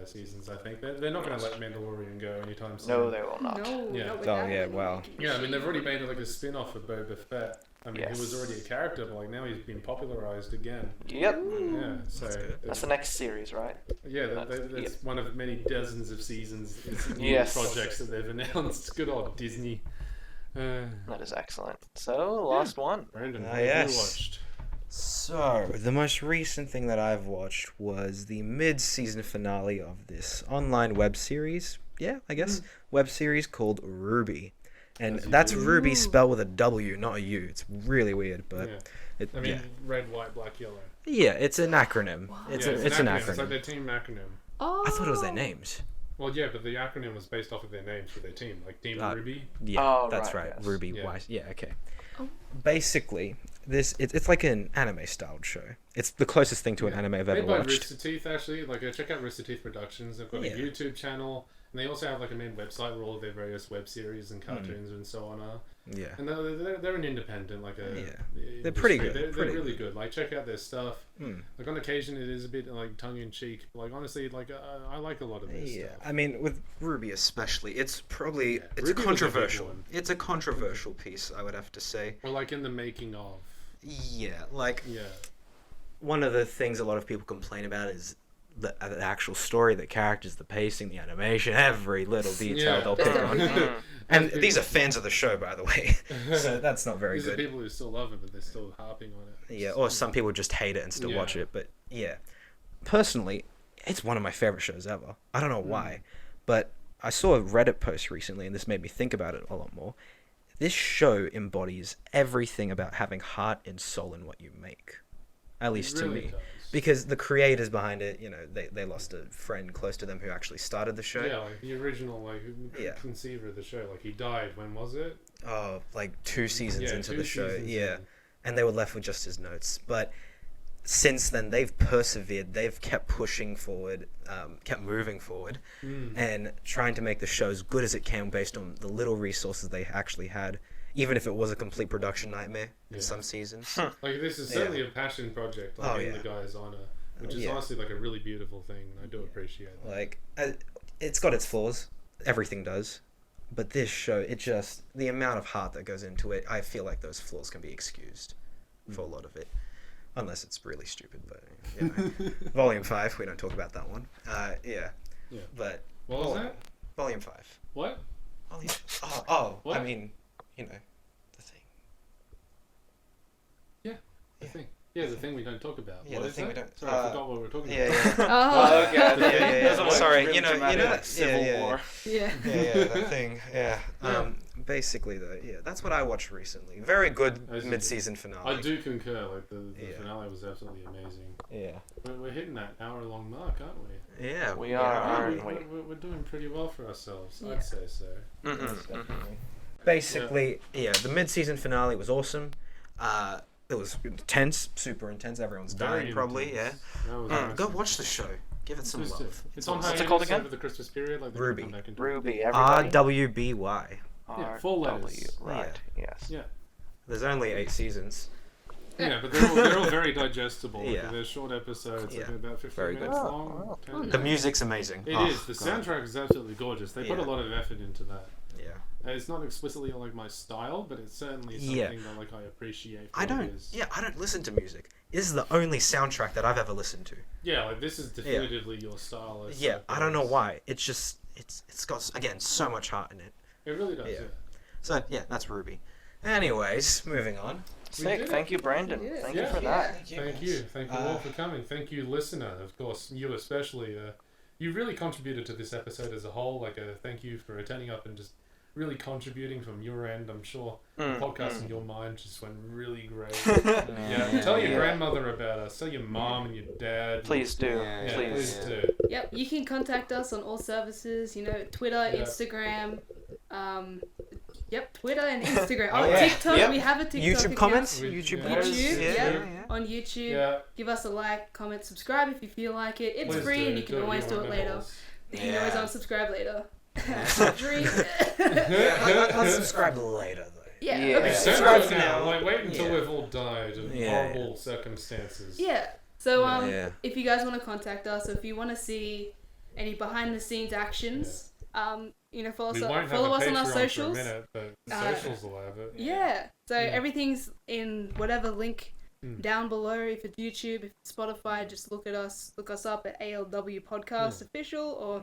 seasons, I think. They're not going to let Mandalorian go anytime soon. No, they will not. No, Yeah. not with Oh, that yeah, one. wow. Yeah, I mean, they've already made like a spin-off of Boba Fett. I mean, Yes. he was already a character, but like now he's been popularized again. Yep. Yeah, so That's the next series, right? yeah, that's one of many dozens of seasons, new Yes. projects that they've announced. Good old Disney. That is excellent. So, last one. Brandon, Ah, what have you yes. watched? So, the most recent thing that I've watched was the mid-season finale of this online web series. Yeah, I guess. Web series called Ruby. And As you that's do. Ruby spelled with a W, not a U. It's really weird, but Yeah. I mean, red, white, black, yellow. yeah, it's an acronym. It's Yeah, an It's like acronym. their team acronym. Oh. I thought it was their names. Well, yeah, but the acronym was based off of their names for their team, like Team Ruby. Yeah, Oh, that's right, right. yes. Ruby Yeah. Wise. Yeah, okay. Oh. Basically, it's like an anime styled show. It's the closest thing to an anime I've ever Made by watched. Rooster Teeth, actually. Like, check out Rooster Teeth Productions. They've got a Yeah. YouTube channel, and they also have like a main website where all of their various web series and cartoons and so on are. Yeah. And they're an independent, like a They're pretty good, They're pretty really good. Like, check out their stuff. Mm. Like, on occasion it is a bit like tongue in cheek. Like, honestly, like I like a lot of their Yeah, stuff. I mean, with Ruby especially, it's probably Yeah, it's Ruby was a a big controversial. one. It's a controversial piece, I would have to say. Or like in the making of. Yeah, like Yeah. one of the things a lot of people complain about is the actual story, the characters, the pacing, the animation, every little detail Yeah. they'll pick on. Mm. And these are fans of the show, by the way, so that's not very These are good. people who still love it, but they're still harping on it. Yeah, or some people just hate it and still watch it. But yeah, personally, it's one of my favorite shows ever. I don't know why, but I saw a Reddit post recently, and this made me think about it a lot more. This show embodies everything about having heart and soul in what you make, at least to really me. does. Because the creators behind it, you know, they lost a friend close to them who actually started the show. Yeah, like the original Yeah. conceiver of the show. Like, he died. When was it? Oh, like 2 seasons Yeah, into 2 the show. seasons Yeah. in. And they were left with just his notes. But since then, they've persevered. They've kept pushing forward, kept moving forward, and trying to make the show as good as it can based on the little resources they actually had, even if it was a complete production nightmare in some seasons. Like, this is certainly a passion project, like, in the guy's honor, which is honestly like a really beautiful thing, and I do appreciate that. Like, it's got its flaws. Everything does. But this show, it just, the amount of heart that goes into it, I feel like those flaws can be excused for a lot of it. Unless it's really stupid, but, you know. Volume 5, we don't talk about that one. Yeah. But... What was that? Volume 5. What? Volume... What? I mean, you know, the thing. The thing. Yeah, the thing we don't talk about. Yeah, What the is thing we that? don't... Sorry, I forgot what we were talking Yeah, about. yeah. Oh. Okay. Yeah. Like, Sorry, really you know, dramatic Civil War. Yeah. Yeah, that thing. Yeah. Basically, though, yeah, that's what I watched recently. Very good As you mid-season finale. I do concur. Like, the Yeah. finale was absolutely amazing. Yeah. We're hitting that hour-long mark, aren't we? Yeah. We are, aren't we? We're doing pretty well for ourselves. Yeah. I'd say so. Basically, the mid-season finale was awesome. It was intense, super intense. Everyone's Very dying, probably. intense. That was Yeah. Go awesome. watch the show. Give it some Just love. It's on What's it hiatus called again? over the Christmas period. Like, they Ruby. come back into Ruby, everybody. RWBY. Yeah, full letters. Right, yes. Yeah. There's only 8 seasons. Yeah, but they're all very digestible. Like, Yeah. They're short episodes, like Yeah. about 15 Very good. minutes long. 10. The music's amazing. It Oh, is. The God. soundtrack is absolutely gorgeous. They put a Yeah. lot of effort into that. Yeah. It's not explicitly like my style, but it's certainly something Yeah. that like I appreciate. For I what it don't. is. Yeah, I don't listen to music. This is the only soundtrack that I've ever listened to. Yeah, like this is definitively your style. As Yeah, like, I don't know it's- why. It's just it's got again so much heart in it. It really does. Yeah. Yeah. So yeah, that's Ruby. Anyways, moving on. Sick. did Thank it. you, Brandon. Yeah. Thank you Yeah. for that. Thank you. Thank you all for coming. Thank you, listener. Of course, you especially. You really contributed to this episode as a whole. Like a thank you for turning up and just really contributing from your end. I'm sure the podcast in your mind just went really great. Yeah. Tell your grandmother about us. Tell your mom and your dad. Please do. Yeah, Please. please do. Yep, you can contact us on all services, Twitter, Instagram, Twitter and Instagram. Oh, yeah. TikTok, Yep. we have a TikTok YouTube account. comments. We- YouTube yeah. comments. YouTube, Yeah. on YouTube. Yeah. Give us a like, comment, subscribe if you feel like it. It's Please free do. and you can always do it later. You can always Yeah. unsubscribe later. Free. I'll subscribe later though. Yeah. Yeah. Okay. Subscribe for now. now. Like, wait until Yeah. we've all died of Yeah. horrible circumstances. Yeah. So Yeah. if you guys want to contact us, or if you want to see any behind the scenes actions, follow We us, won't have follow a us on Patreon our for a socials. minute, but socials will have it. Yeah. So everything's in whatever link down below. If it's YouTube, if it's Spotify, just look us up at alwpodcastofficial or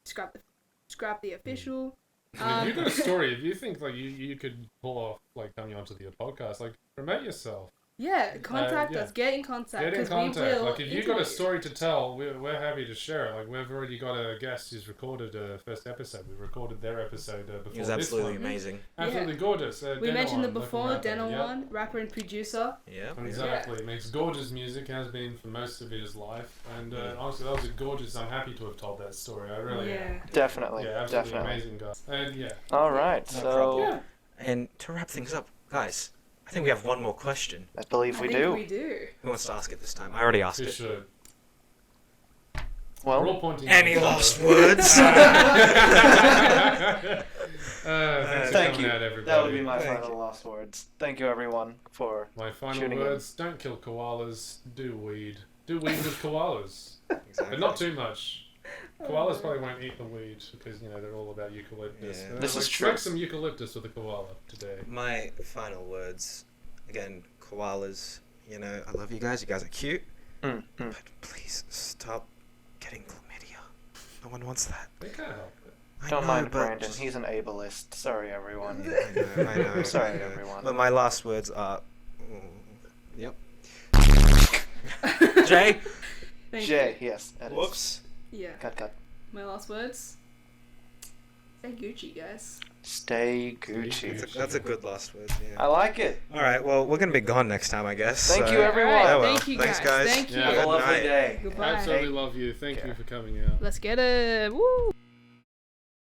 scrap the official. I mean, you've got a story. If you think like you could pull off like coming onto the podcast, like promote yourself. Yeah, contact yeah. us. Get in contact. Get in 'cause contact. We will Like if you've got a interview. story to tell, we're happy to share it. Like we've already got a guest who's recorded a first episode. We recorded their episode before It was this absolutely one. amazing. Absolutely gorgeous. We mentioned Deno it One, before. local rapper. Deno Yep. One, rapper and producer. Yeah. Exactly. Makes gorgeous music, has been for most of his life. And honestly, that was a gorgeous. I'm happy to have told that story. I really am. Definitely. Yeah, absolutely Definitely. amazing guy. And yeah. All right. No So problem. And to wrap things up, guys, I think we have one more question. I believe we I think do. we do. Who wants to ask it this time? I already asked You it. should. Well, We're all pointing Any at each last other. words? Thanks for thank coming you. out, everybody. That would be my Thank final last words. Thank you, everyone, for My final tuning words: don't kill koalas. Do weed. Do weed with koalas, Exactly. but not too much. Koalas probably won't eat the weed because they're all about eucalyptus. Yeah. But This is let's true. smoke some eucalyptus with a koala today. My final words, again, koalas. You know, I love you guys. You guys are cute. Mm, mm. But please stop getting chlamydia. No one wants that. They can't help it. I Don't know, mind but Brandon. just- He's an ableist. Sorry, everyone. I know. Sorry, I know. everyone. But my last words are. Yep. Jay. Thank Jay, yes. That is. Whoops. you. Yeah. Cut. My last words. Stay Gucci, guys. Stay Gucci. That's a good last word. Yeah. I like it. All right. Well, we're gonna be gone next time, I guess. Thank so- you, everyone. Alright, Oh, well. thank you Thanks, guys. guys. Thank you. Yeah. Have a Good lovely night. day. Goodbye. Absolutely love you. Thank you for coming out. Let's get it. Woo!